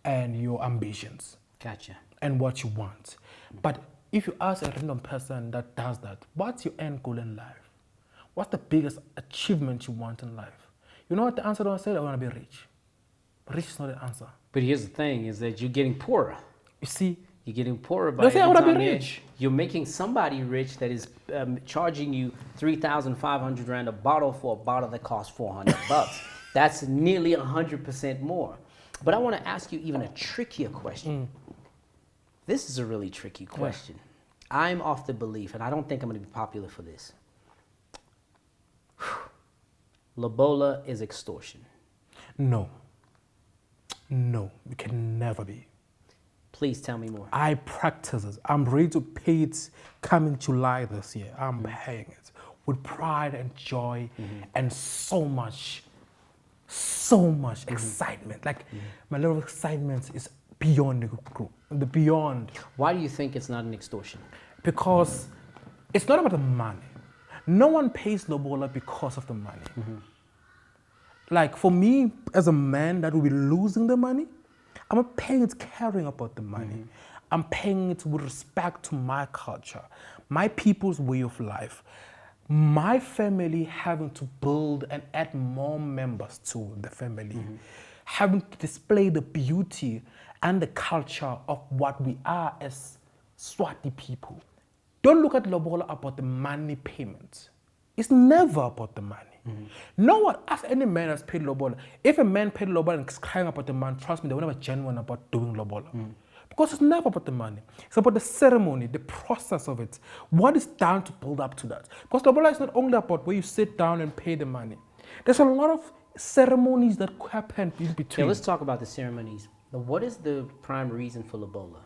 and your ambitions. Gotcha. And what you want. But if you ask a random person that does that, what's your end goal in life? What's the biggest achievement you want in life? You know what the answer was? I said, I want to be rich. Rich is not the answer. But here's the thing, is that you're getting poorer. You see? You're getting poorer by Don't say I every want to time be rich. you're making somebody rich that is charging you 3,500 Rand a bottle for a bottle that costs 400 bucks. That's nearly 100% more. But I want to ask you even a trickier question. This is a really tricky question. Yeah. I'm of the belief, and I don't think I'm going to be popular for this. Lobola is extortion. No. No, it can never be. Please tell me more. I practice it. I'm ready to pay it coming July this year. I'm paying it with pride and joy and so much excitement. Like my level of excitement is beyond the group, the beyond. Why do you think it's not an extortion? Because it's not about the money. No one pays Lobola because of the money. Like for me, as a man that will be losing the money, I'm not paying it caring about the money. I'm paying it with respect to my culture, my people's way of life, my family having to build and add more members to the family, having to display the beauty and the culture of what we are as Swati people. Don't look at Lobola about the money payment. It's never about the money. No one, ask any man that's paid Lobola. If a man paid Lobola and is crying about the money, trust me, they will never genuine about doing Lobola. Because it's never about the money. It's about the ceremony, the process of it. What is done to build up to that? Because Lobola is not only about where you sit down and pay the money. There's a lot of ceremonies that happen in between. Okay, let's talk about the ceremonies. What is the prime reason for Lobola?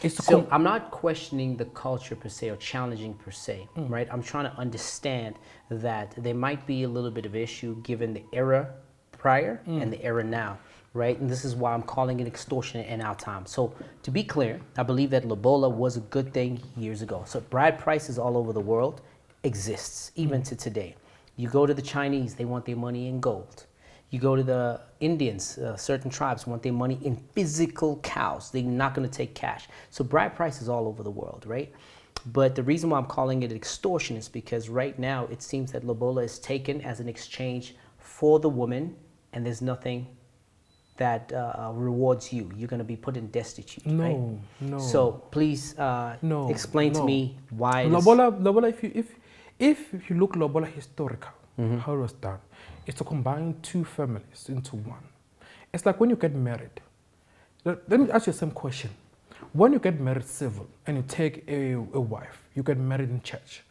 So I'm not questioning the culture per se or challenging per se, right? I'm trying to understand that there might be a little bit of issue given the era prior and the era now, right? And this is why I'm calling it extortion in our time. So to be clear, I believe that Lobola was a good thing years ago. So bride prices all over the world exists, even to today. You go to the Chinese, they want their money in gold. You go to the Indians, certain tribes want their money in physical cows. They're not going to take cash. So bride prices all over the world, right? But the reason why I'm calling it extortion is because right now it seems that Lobola is taken as an exchange for the woman, and there's nothing that rewards you. You're going to be put in destitute, right? No. So please explain to me why. Lobola, if you look Lobola historical, how it was done, is to combine two families into one. It's like when you get married. Let me ask you the same question. When you get married civil and you take a wife, you get married in church,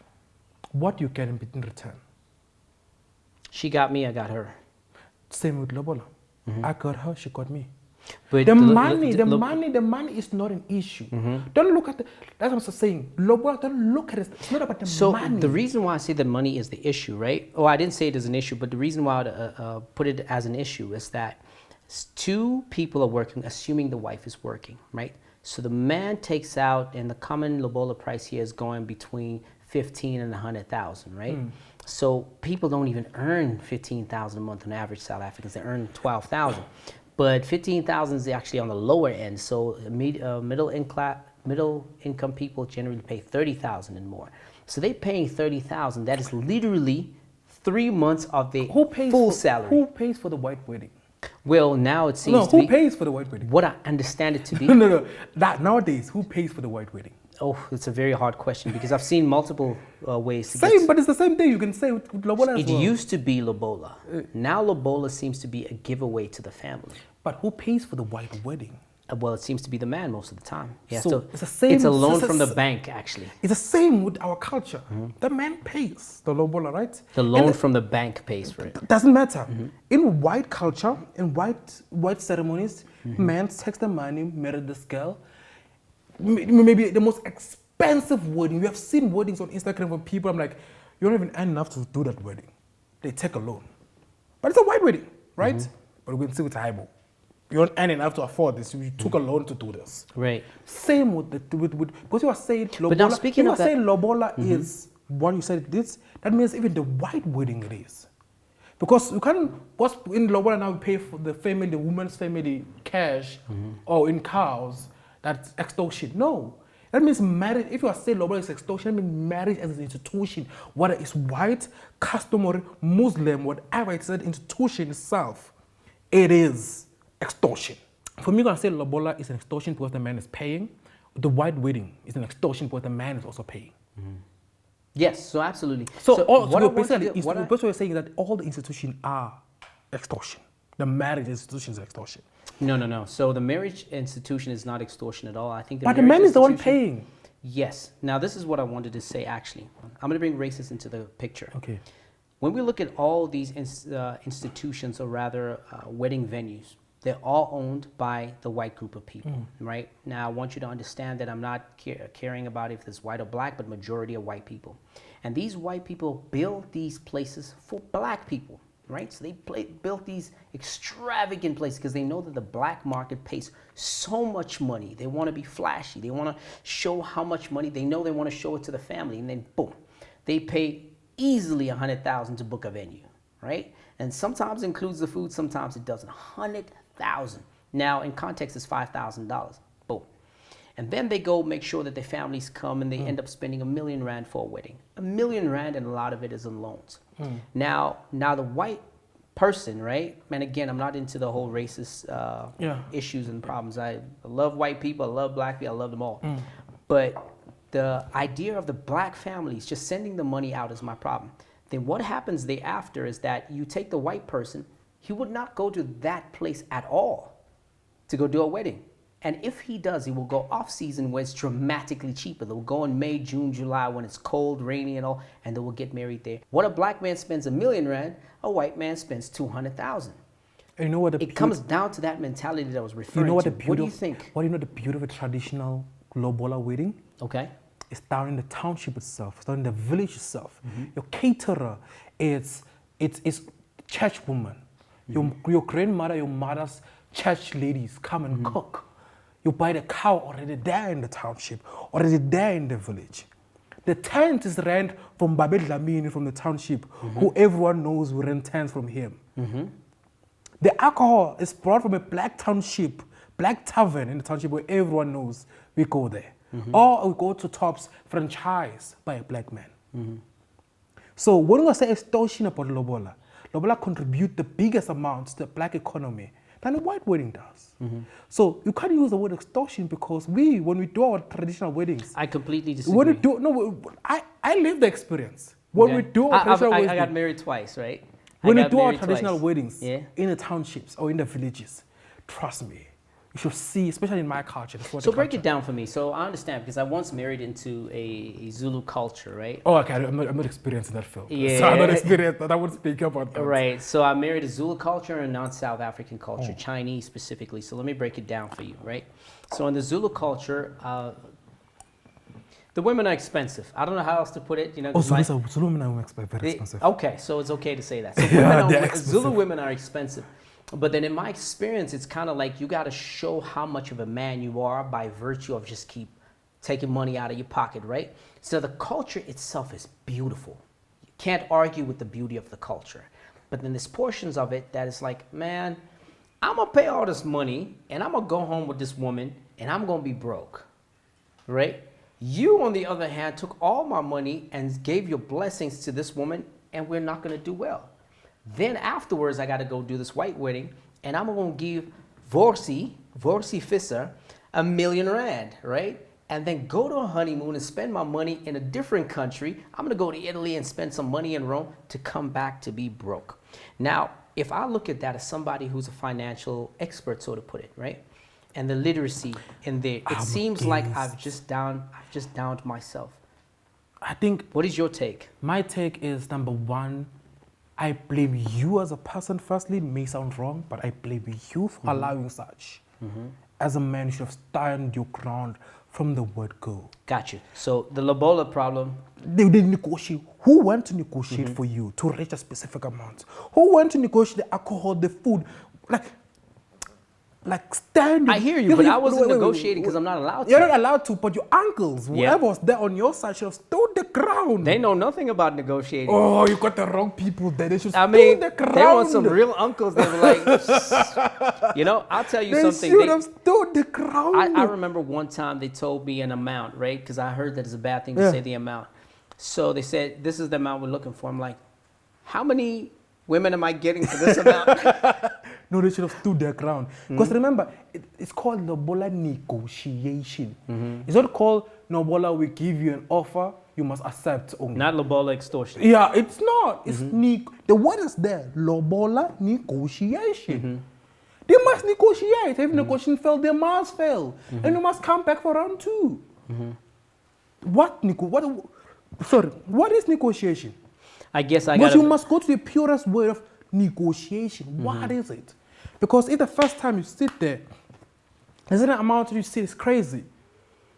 what do you get in return? She got me, I got her. Same with Lobola. I got her, she got me. But the money is not an issue. Don't look at that's what I'm saying. Lobola, don't look at it. It's not about the money. So the reason why I say that money is the issue, right? Oh, I didn't say it as an issue, but the reason why I put it as an issue is that two people are working, assuming the wife is working, right? So the man takes out, and the common Lobola price here is going between 15 and 100,000, right? So people don't even earn 15,000 a month on average. South Africans, they earn 12,000. But 15,000 is actually on the lower end. So middle income people generally pay 30,000 and more. So they're paying 30,000. That is literally 3 months of their Who pays full for, salary. Who pays for the white wedding? Well, now it seems No, to who be pays for the white wedding? what I understand it to be. No. That nowadays, who pays for the white wedding? Oh, it's a very hard question because I've seen multiple ways to Same, but it's the same thing. You can say with Lobola as It well. used to be Lobola. Now Lobola seems to be a giveaway to the family. But who pays for the white wedding? Well, it seems to be the man most of the time. Yeah, So so it's the same- it's a loan it's a- from the bank, actually. It's the same with our culture. The man pays the Lobola, right? The loan from the bank pays for it. Doesn't matter. In white culture, in white ceremonies, man takes the money, marry this girl. Maybe the most expensive wedding. We have seen weddings on Instagram where people, I'm like, you don't even earn enough to do that wedding. They take a loan. But it's a white wedding, right? But we can see with Highball. You don't earn enough to afford this. You took a loan to do this. Right. Same with because you are saying Lobola. But now speaking you of are that- saying Lobola is what you said this. That means even the white wedding it is. Because you can't, what's in Lobola now we pay for the family, the woman's family cash or in cows, that's extortion. No. That means marriage, if you are saying Lobola is extortion, that means marriage as an institution, whether it's white, customary, Muslim, whatever it's an institution itself, it is extortion. For me, I'm going to say Lobola is an extortion because the man is paying. The white wedding is an extortion because the man is also paying. Yes, so absolutely. So what I basically, want to do- what I- basically, you're saying that all the institutions are extortion. The marriage institution is extortion. No. So the marriage institution is not extortion at all. I think But the marriage man is the one institution- paying. Yes. Now, this is what I wanted to say, actually. I'm going to bring racists into the picture. Okay. When we look at all these institutions, or rather wedding venues, they're all owned by the white group of people, right? Now, I want you to understand that I'm not caring about if it's white or black, but majority of white people. And these white people build these places for black people, right? So they built these extravagant places because they know that the black market pays so much money. They want to be flashy. They want to show how much money. They know they want to show it to the family. And then, boom, they pay easily $100,000 to book a venue, right? And sometimes it includes the food, sometimes it doesn't. $100,000. Now, in context, it's $5,000. Boom. And then they go make sure that their families come and they end up spending R1 million for a wedding. R1 million, and a lot of it is in loans. Now the white person, right? And again, I'm not into the whole racist issues and problems. I love white people, I love black people, I love them all. But the idea of the black families just sending the money out is my problem. Then what happens thereafter is that you take the white person, he would not go to that place at all to go do a wedding. And if he does, he will go off season where it's dramatically cheaper. They'll go in May, June, July when it's cold, rainy and all, and they will get married there. What a black man spends R1 million, a white man spends 200,000. You know what It comes down to that mentality that I was referring you know what to. the beauty What do you of- think? What do you know the beauty of a traditional Lobola wedding? Okay. It's down in the township itself. It's down in the village itself. Your caterer, it's church woman. Your grandmother, your mother's church ladies come and cook. You buy the cow already there in the township, already there in the village. The tent is rent from Babel Dlamini from the township, who everyone knows we rent tents from him. The alcohol is brought from a black township, black tavern in the township where everyone knows we go there. Or we go to Tops franchise by a black man. So when we say extortion about Lobola, Lobola contribute the biggest amount to the black economy than a white wedding does. So you can't use the word extortion because when we do our traditional weddings, I completely disagree. when we do, no, I live the experience. When we do our traditional I weddings, got married twice, right? when I we got do our married traditional twice. weddings Yeah. in the townships or in the villages, trust me, you should see, especially in my culture. That's what So the break culture- it down for me. So I understand because I once married into a Zulu culture, right? Oh, okay, I'm not experienced in that field. Yeah. So I'm not experienced, I would speak about that. Right. So I married a Zulu culture and non-South African culture, Chinese specifically. So let me break it down for you, right? So in the Zulu culture, the women are expensive. I don't know how else to put it. You know, Oh, 'cause Zulu women are very expensive. Okay, so it's okay to say that. So They're expensive. Zulu women are expensive. But then in my experience, it's kind of like you got to show how much of a man you are by virtue of just keep taking money out of your pocket, right? So the culture itself is beautiful. You can't argue with the beauty of the culture. But then there's portions of it that is like, man, I'm going to pay all this money and I'm going to go home with this woman and I'm going to be broke, right? You, on the other hand, took all my money and gave your blessings to this woman and we're not going to do well. Then afterwards, I got to go do this white wedding, and I'm going to give Vorsi Fisser R1 million, right? And then go to a honeymoon and spend my money in a different country. I'm going to go to Italy and spend some money in Rome to come back to be broke. Now, if I look at that as somebody who's a financial expert, so to put it, right? And the literacy in there, it seems like I've just downed myself. I think, what is your take? My take is, number one, I blame you as a person. Firstly, it may sound wrong, but I blame you for allowing such. As a man, you should have stand your ground from the word go. Got you. So the Lobola problem. They negotiate. Who went to negotiate for you to reach a specific amount? Who went to negotiate the alcohol, the food? Like stand. I hear you, but I wasn't negotiating because I'm not allowed to. You're not allowed to, but your uncles, whoever was there on your side, should have stood the ground. They know nothing about negotiating. Oh, you got the wrong people there. They should stood the ground. There were some real uncles that were like, you know, I'll tell you something. They should have stood the ground. I remember one time they told me an amount, right? Because I heard that it's a bad thing to say the amount. So they said, this is the amount we're looking for. I'm like, how many women am I getting for this amount? No, they should have stood their ground. Because remember, it's called Lobola negotiation. It's not called Lobola, we give you an offer, you must accept only. Not Lobola extortion. Yeah, it's not. It's the word is there. Lobola negotiation. They must negotiate. If negotiation fail, they must fail. And you must come back for round two. What is negotiation? I guess But you must go to the purest word of negotiation. What is it? Because if the first time you sit there, there's an amount you see is crazy.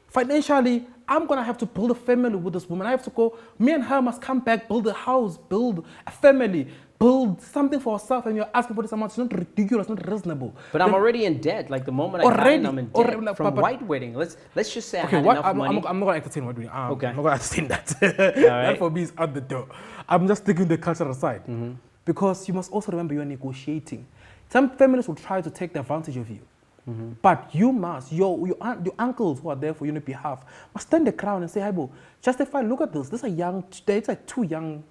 Financially, I'm gonna have to build a family with this woman. I have to go, me and her must come back, build a house, build a family, build something for herself, and you're asking for this amount. It's not ridiculous, not reasonable. But I'm already in debt. Like the moment I got in, I'm in debt. From white wedding. Let's just say I had enough money. I'm not gonna entertain white wedding. Okay. I'm not gonna entertain that. Right. That for me is out the door. I'm just taking the culture aside. Because you must also remember you're negotiating. Some families will try to take advantage of you. But you must, your uncles who are there for you on your behalf, must stand the ground and say, hey, bro, justify, look at this. These are it's like two young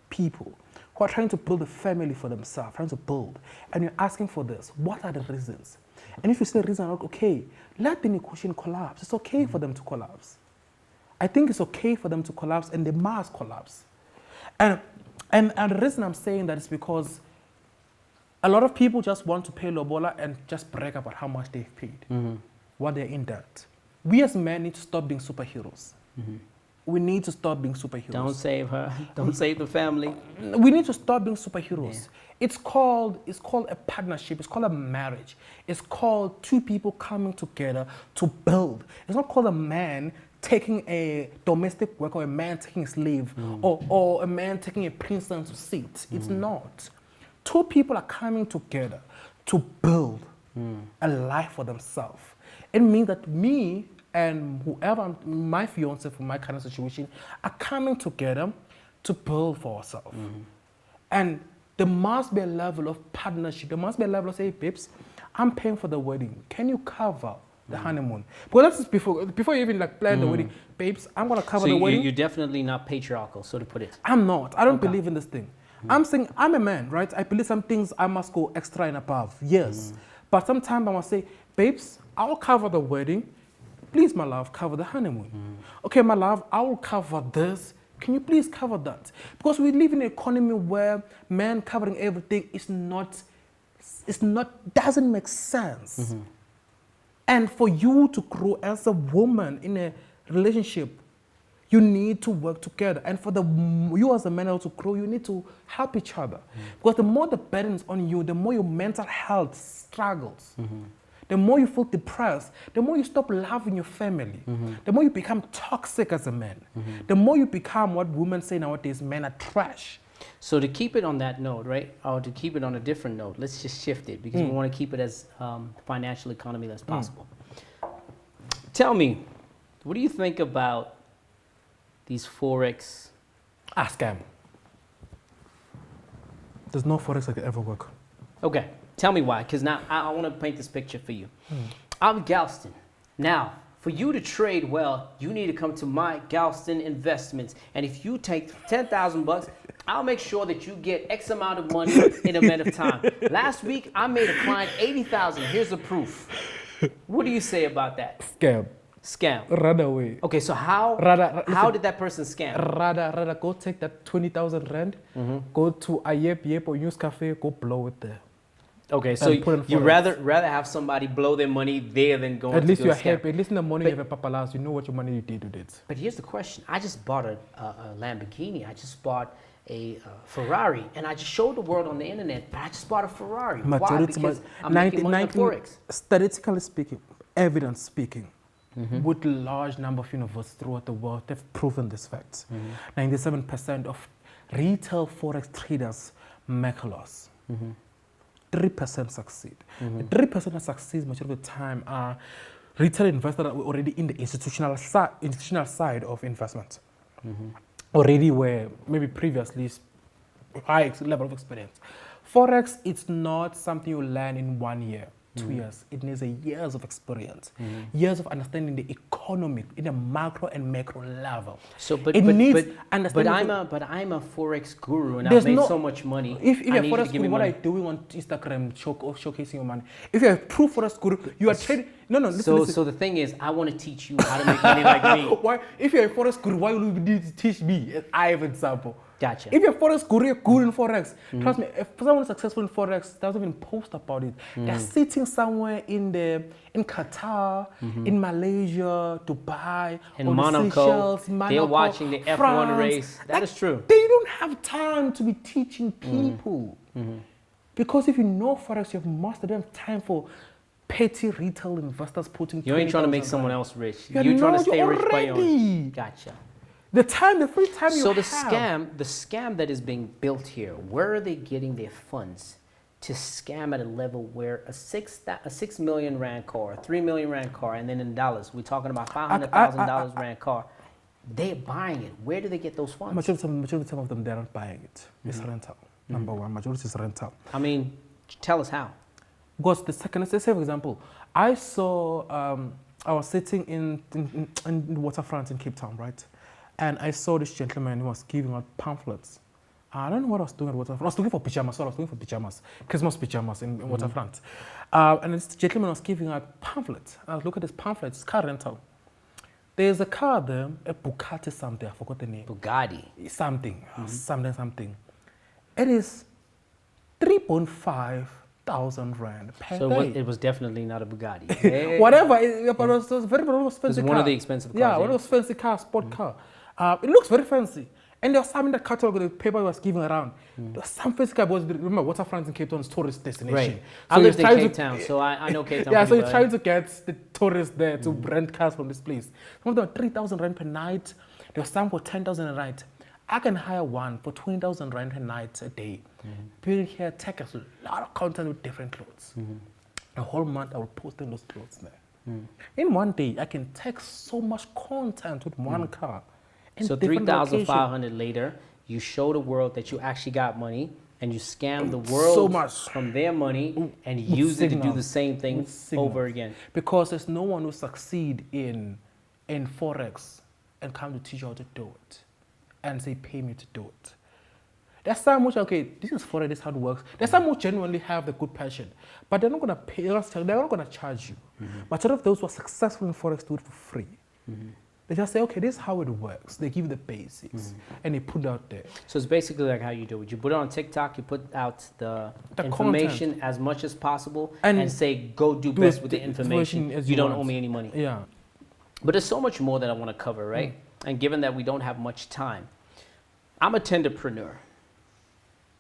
people who are trying to build a family for themselves, trying to build. And you're asking for this. What are the reasons? And if you say the reason, okay, let the negotiation collapse. It's okay for them to collapse. I think it's okay for them to collapse, and they must collapse. And the reason I'm saying that is because a lot of people just want to pay Lobola and just brag about how much they've paid, what they're in debt. We as men need to stop being superheroes. We need to stop being superheroes. Don't save her. Don't save the family. We need to stop being superheroes. Yeah. It's called a partnership. It's called a marriage. It's called two people coming together to build. It's not called a man taking a domestic worker, or a man taking a slave, or a man taking a princess to sit. It's not. Two people are coming together to build a life for themselves. It means that me and whoever, my fiance from my kind of situation, are coming together to build for ourselves. And there must be a level of partnership. There must be a level of, say, babes, I'm paying for the wedding. Can you cover the honeymoon? Because that's before you even like plan the wedding. Babes, I'm going to cover the wedding. You're definitely not patriarchal, so to put it. I'm not. I don't believe in this thing. I'm saying I'm a man, right? I believe some things I must go extra and above. Yes. But sometimes I must say, babes, I'll cover the wedding. Please, my love, cover the honeymoon. Okay, my love, I will cover this. Can you please cover that? Because we live in an economy where men covering everything doesn't make sense. And for you to grow as a woman in a relationship, you need to work together. And for you as a man to grow, you need to help each other. Because the more the burden is on you, the more your mental health struggles. The more you feel depressed, the more you stop loving your family. The more you become toxic as a man. The more you become what women say nowadays, men are trash. So to keep it on that note, right, or to keep it on a different note, let's just shift it because we want to keep it as financial economy as possible. Tell me, what do you think about these Forex? Scam. There's no Forex that can ever work. Okay, tell me why, because now I want to paint this picture for you. I'm Galston. Now, For you to trade well, you need to come to my Galston Investments. And if you take $10,000, I'll make sure that you get X amount of money in a matter of time. Last week, I made a client $80,000. Here's the proof. What do you say about that? Scam. Run away. Okay, so how did that person scam? Rather go take that 20,000 rand, go to a Yep or News Cafe, go blow it there. Okay, so you rather have somebody blow their money there than go. At least you're happy. At least in the morning you have a papalas. You know what your money you did with it. But here's the question: I just bought a Lamborghini. I just bought a Ferrari, and I just showed the world on the internet. But I just bought a Ferrari. Why? Because I'm making money on Forex. Statistically speaking, evidence speaking, with a large number of universities throughout the world, they've proven this fact. 97% of retail Forex traders make a loss. 3% succeed. The 3% that succeeds majority of the time are retail investors that were already in the institutional side of investment. Already were maybe previously high level of experience. Forex, it's not something you learn in 1 year, 2 years. It needs years of experience, years of understanding the economy in a macro and macro level. So, but I'm a Forex guru, and I've made so much money. If you're a Forex guru, what are you doing on Instagram, showcasing your money? If you're a true Forex guru, you are trading. No. Listen. So the thing is, I want to teach you how to make money like me. Why? If you're a Forex guru, why would you need to teach me? Ivyn Sambo. Gotcha. If you're a Forex guru, you're good in Forex. Trust me, if someone is successful in Forex, doesn't even post about it. They're sitting somewhere in Qatar, in Malaysia, Dubai, in Monaco. They're watching the F1 France. race. That is true. They don't have time to be teaching people. Because if you know Forex, you have mastered them. Time for petty retail investors putting. You ain't trying to make someone else rich. You're trying to stay rich by your own. Gotcha. The free time you have. So the scam that is being built here, where are they getting their funds to scam at a level where a 6 million rand car, a 3 million rand car, and then in dollars, we're talking about $500,000 rand car, they're buying it. Where do they get those funds? Majority of them, they're not buying it. It's rental. Number one, majority is rental. I mean, tell us how. Because the second, let's say for example, I saw, I was sitting in the waterfront in Cape Town, right? And I saw this gentleman who was giving out pamphlets. I don't know what I was doing at waterfront. I was looking for pajamas. So I was looking for pajamas, Christmas pajamas in waterfront. And this gentleman was giving out pamphlets. I was looking at this pamphlet. It's car rental. There's a car there, a Bugatti something. I forgot the name. Bugatti. Something. It is 3.5 thousand rand per day. It was definitely not a Bugatti. Whatever, but it was very expensive car. One of the expensive cars. Yeah, one of those fancy cars, sport car. It looks very fancy. And there was some in the catalog, the paper was giving around. There was some fancy car, remember, waterfront in Cape Town is tourist destination. Right. I lived in Cape Town, so I know Cape Town. Yeah, so you're trying to get the tourists there to rent cars from this place. Some of them are 3,000 rand per night. There was some for 10,000 a night. I can hire one for 20,000 rand a night a day. People here take us a lot of content with different clothes. A whole month I will post in those clothes there. In one day, I can take so much content with one car. So 3,500 later, you show the world that you actually got money, and you scam the world so much from their money and use it to do the same thing over again. Because there's no one who succeed in Forex and come to teach you how to do it and say, pay me to do it. There's some which, okay, this is Forex, this is how it works. There's some who genuinely have the good passion, but they're not going to pay, they're not going to charge you. But a lot of those who are successful in Forex do it for free. They just say, okay, this is how it works. They give you the basics and they put it out there. So it's basically like how you do it. You put it on TikTok, you put out the information content as much as possible and say, go do best with the information. You don't owe me any money. Yeah. But there's so much more that I want to cover, right? And given that we don't have much time, I'm a tenderpreneur.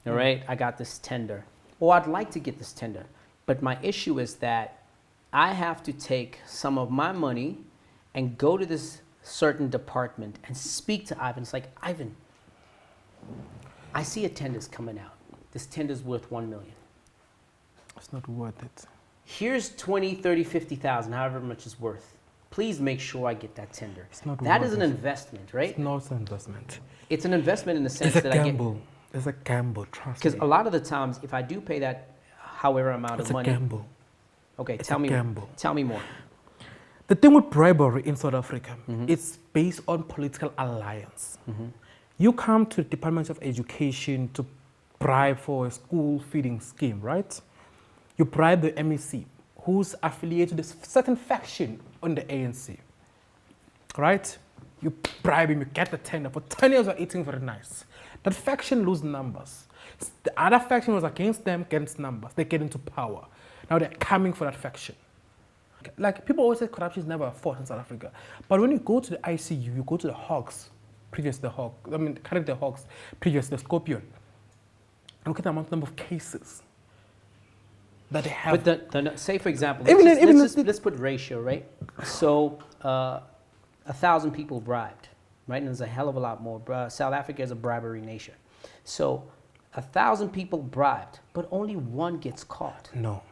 All right, I got this tender, or I'd like to get this tender, but my issue is that I have to take some of my money and go to this certain department and speak to Ivyn. It's like, Ivyn, I see a tender's coming out. This tender's worth 1 million. It's not worth it. Here's 20, 30, 50,000, however much it's worth. Please make sure I get that tender. It's not that worth is an it. Investment, right? It's not an investment. It's an investment in the sense that I get. It's a gamble, trust me. Because a lot of the times, if I do pay that however amount of money. It's a gamble. Okay, it's tell me gamble. Tell me more. The thing with bribery in South Africa, it's based on political alliance. You come to the Department of Education to bribe for a school feeding scheme, right? You bribe the MEC, who's affiliated with a certain faction on the ANC, right? You bribe him, you get the tender. For 10 years, you're eating very nice. That faction lose numbers. The other faction was against them, against numbers. They get into power. Now they're coming for that faction. Like, people always say corruption is never a force in South Africa. But when you go to the ICU, you go to the Hawks, previous the Hawk, currently the Hawks, previous the Scorpion, and look at the number of cases that they have. But say, for example, let's put ratio, right? So 1,000 people bribed, right? And there's a hell of a lot more. South Africa is a bribery nation. So 1,000 people bribed, but only one gets caught. No,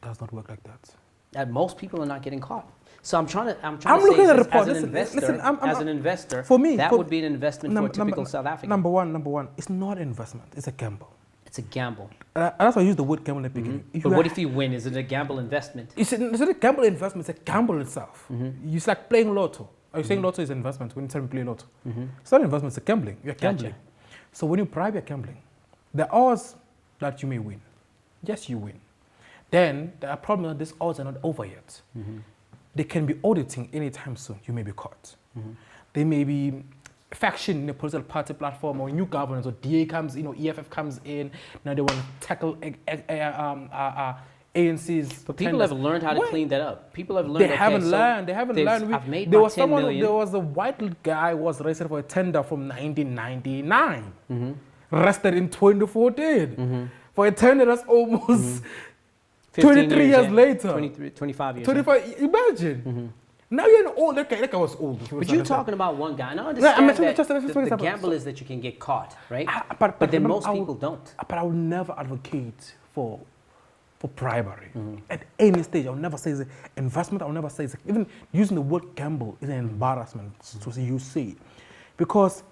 it does not work like that. And most people are not getting caught. So I'm trying to looking say at the this, report. as an investor, for me, that would be an investment for a typical South African. Number one, it's not an investment. It's a gamble. It's a gamble. That's why I use the word gamble in the beginning. But what if you win? Is it a gamble investment? It's not a gamble investment. It's a gamble itself. It's like playing lotto. Are you saying lotto is an investment when you tell me play lotto? It's not an investment. It's a gambling. You're gambling. Gotcha. So when you bribe, you're gambling. The odds that you may win. Yes, you win. Then the problem is that these odds are not over yet. They can be auditing anytime soon. You may be caught. There may be faction in the political party platform, or new governance, or DA comes in, or EFF comes in. Now they want to tackle ANC's. But people have learned how to clean that up. People have learned. They haven't learned. I've made there was 10 million. There was a white guy who was arrested for a tender from 1999, arrested in 2014 for a tender that's almost 23 years later. 25 years. 25. Imagine. Now you're an old. That guy was old. But you're talking about one guy. And I understand the gamble is that you can get caught, right? But then most people don't. But I will never advocate for bribery at any stage. I'll never say it's an investment. I'll never say it's even using the word gamble is an embarrassment to you say, because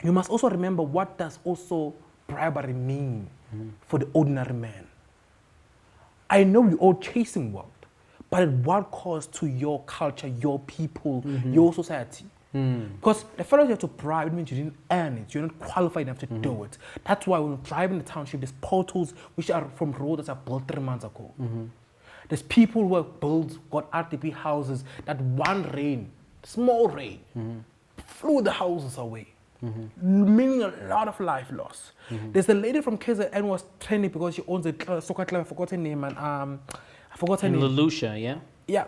you must also remember what does also bribery mean for the ordinary man. I know we're all chasing wealth, but at what cost to your culture, your people, your society? Because the fact that you have to bribe, it means you didn't earn it. You're not qualified enough to do it. That's why when you drive in the township, there's portals which are from roads that are built 3 months ago. There's people who have got RTP houses that one rain, small rain, flew the houses away. Meaning a lot of life loss. There's a lady from KZN was training because she owns a soccer club. I forgot her name, and I forgot her name. Lelusha, yeah? Yeah.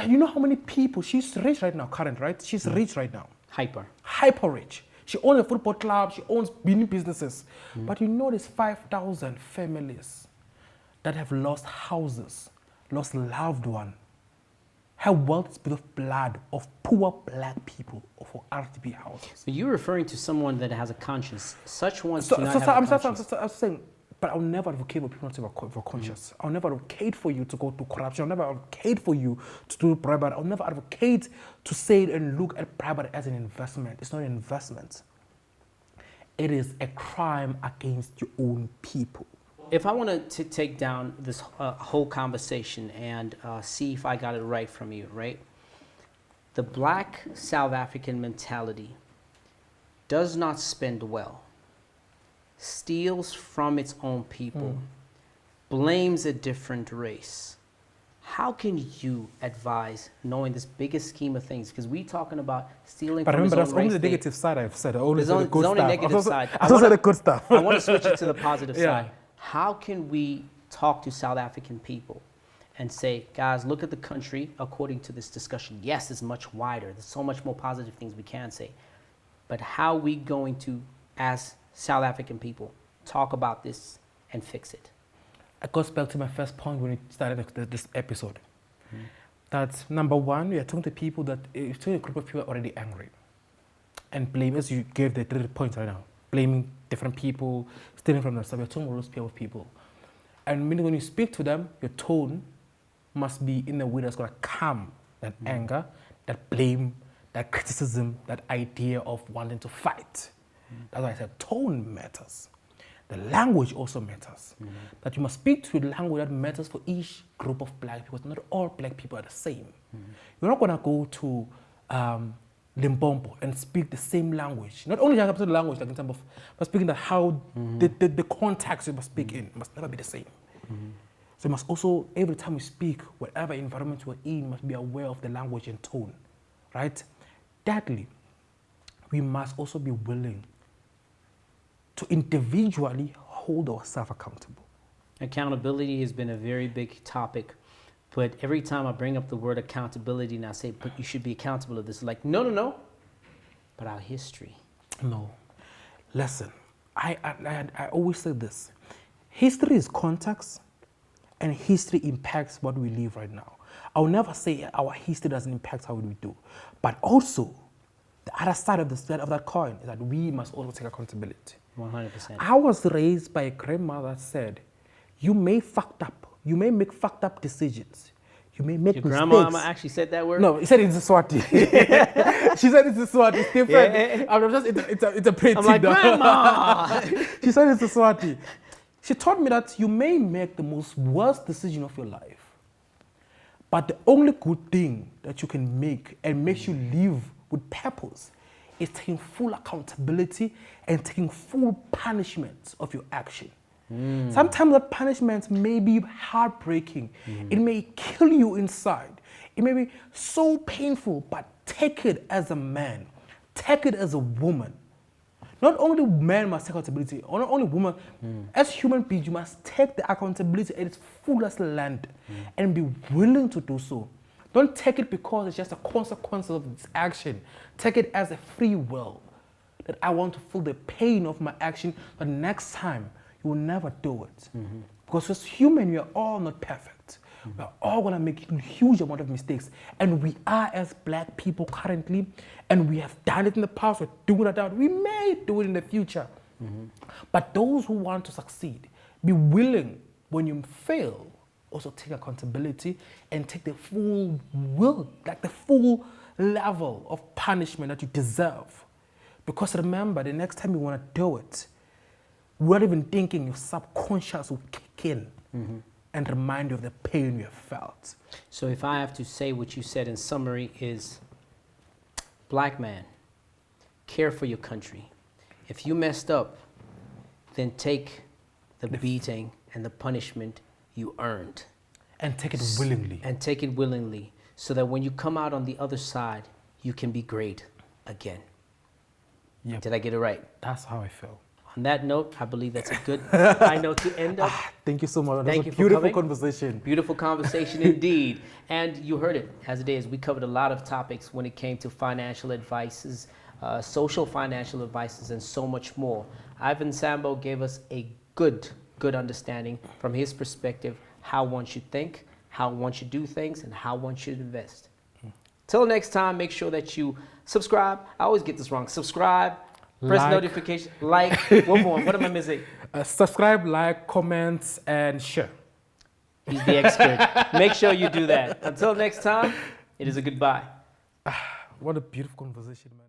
You know how many people, she's rich right now, current, right? She's rich right now. Hyper rich. She owns a football club, she owns many businesses. But you know there's 5,000 families that have lost houses, lost loved ones. Her wealth is built of blood of poor black people for RTP houses. So you're referring to someone that has a conscience. Such ones do not have a conscience. I'm saying, but I'll never advocate for people not to have conscience. I'll never advocate for you to go to corruption. I'll never advocate for you to do bribery. I'll never advocate to say and look at bribery as an investment. It's not an investment. It is a crime against your own people. If I want to take down this whole conversation and see if I got it right from you, right? The black South African mentality does not spend well, steals from its own people, blames a different race. How can you advise, knowing this biggest scheme of things? Because we're talking about stealing from his own race. But remember, that's only the negative side I've said. There's only negative side. I also said the good stuff. I want to switch it to the positive side. How can we talk to South African people and say, guys, look at the country according to this discussion? Yes, it's much wider. There's so much more positive things we can say. But how are we going to, as South African people, talk about this and fix it? It goes back to my first point when we started this episode. That's number one, we are talking to people that, you're talking to a group of people already angry. And blame, as you gave the 3 points right now, blaming different people, stealing from themselves. You're talking about those people of people. And meaning when you speak to them, your tone must be in a way that's going to calm that anger, that blame, that criticism, that idea of wanting to fight. That's why I said tone matters. the language also matters. That you must speak to the language that matters for each group of black people. Not all black people are the same. You're not going to go to Limpopo and speak the same language. Not only the language, like in terms of, but speaking that how the context you must speak in must never be the same. So you must also, every time you speak, whatever environment you're in, you must be aware of the language and tone, right? Thirdly, we must also be willing to individually hold ourselves accountable. Accountability has been a very big topic, but every time I bring up the word accountability and I say, but you should be accountable of this, like, no, but our history. No. Listen, I always say this. History is context, and history impacts what we live right now. I'll never say our history doesn't impact how we do, but also the other side of that coin is that we must also take accountability. 100%. I was raised by a grandmother that said, you may make fucked up decisions. You may make Your mistakes. grandma actually said that word? No, he said it's a Swati. She said it's a Swati. It's different. Yeah. It's a pretty. I'm like, Grandma! She said it's a Swati. She taught me that you may make the most worst decision of your life, but the only good thing that you can make and makes you live with purpose is taking full accountability and taking full punishment of your action. Sometimes the punishment may be heartbreaking. It may kill you inside. It may be so painful, but take it as a man. Take it as a woman. Not only men must take accountability, not only women. As human beings, you must take the accountability at its fullest length and be willing to do so. Don't take it because it's just a consequence of this action. Take it as a free will. That I want to feel the pain of my action, but next time, you will never do it. Because as human, we are all not perfect. We are all going to make a huge amount of mistakes. And we are, as black people currently, and we have done it in the past, we're doing it now. We may do it in the future. But those who want to succeed, be willing when you fail, also take accountability and take the full will, like the full level of punishment that you deserve. Because remember, the next time you want to do it, without even thinking, your subconscious will kick in and remind you of the pain you have felt. So if I have to say what you said in summary is, black man, care for your country. If you messed up, then take the beating and the punishment you earned. And take it willingly. And take it willingly, so that when you come out on the other side, you can be great again. Yep. Did I get it right? That's how I feel. On that note, I believe that's a good high note to end up. Thank you so much. Thank That was you a for beautiful coming. conversation. Beautiful conversation indeed. And you heard it as it is. We covered a lot of topics when it came to financial advices, social financial advices, and so much more. Ivyn Sambo gave us a good understanding from his perspective how one should think, how one should do things, and how one should invest. Till next time, make sure that you subscribe. I always get this wrong. Subscribe, press notification, like. One more. What am I missing? Subscribe, like, comment, and share. He's the expert. Make sure you do that. Until next time, it is a goodbye. What a beautiful conversation, man.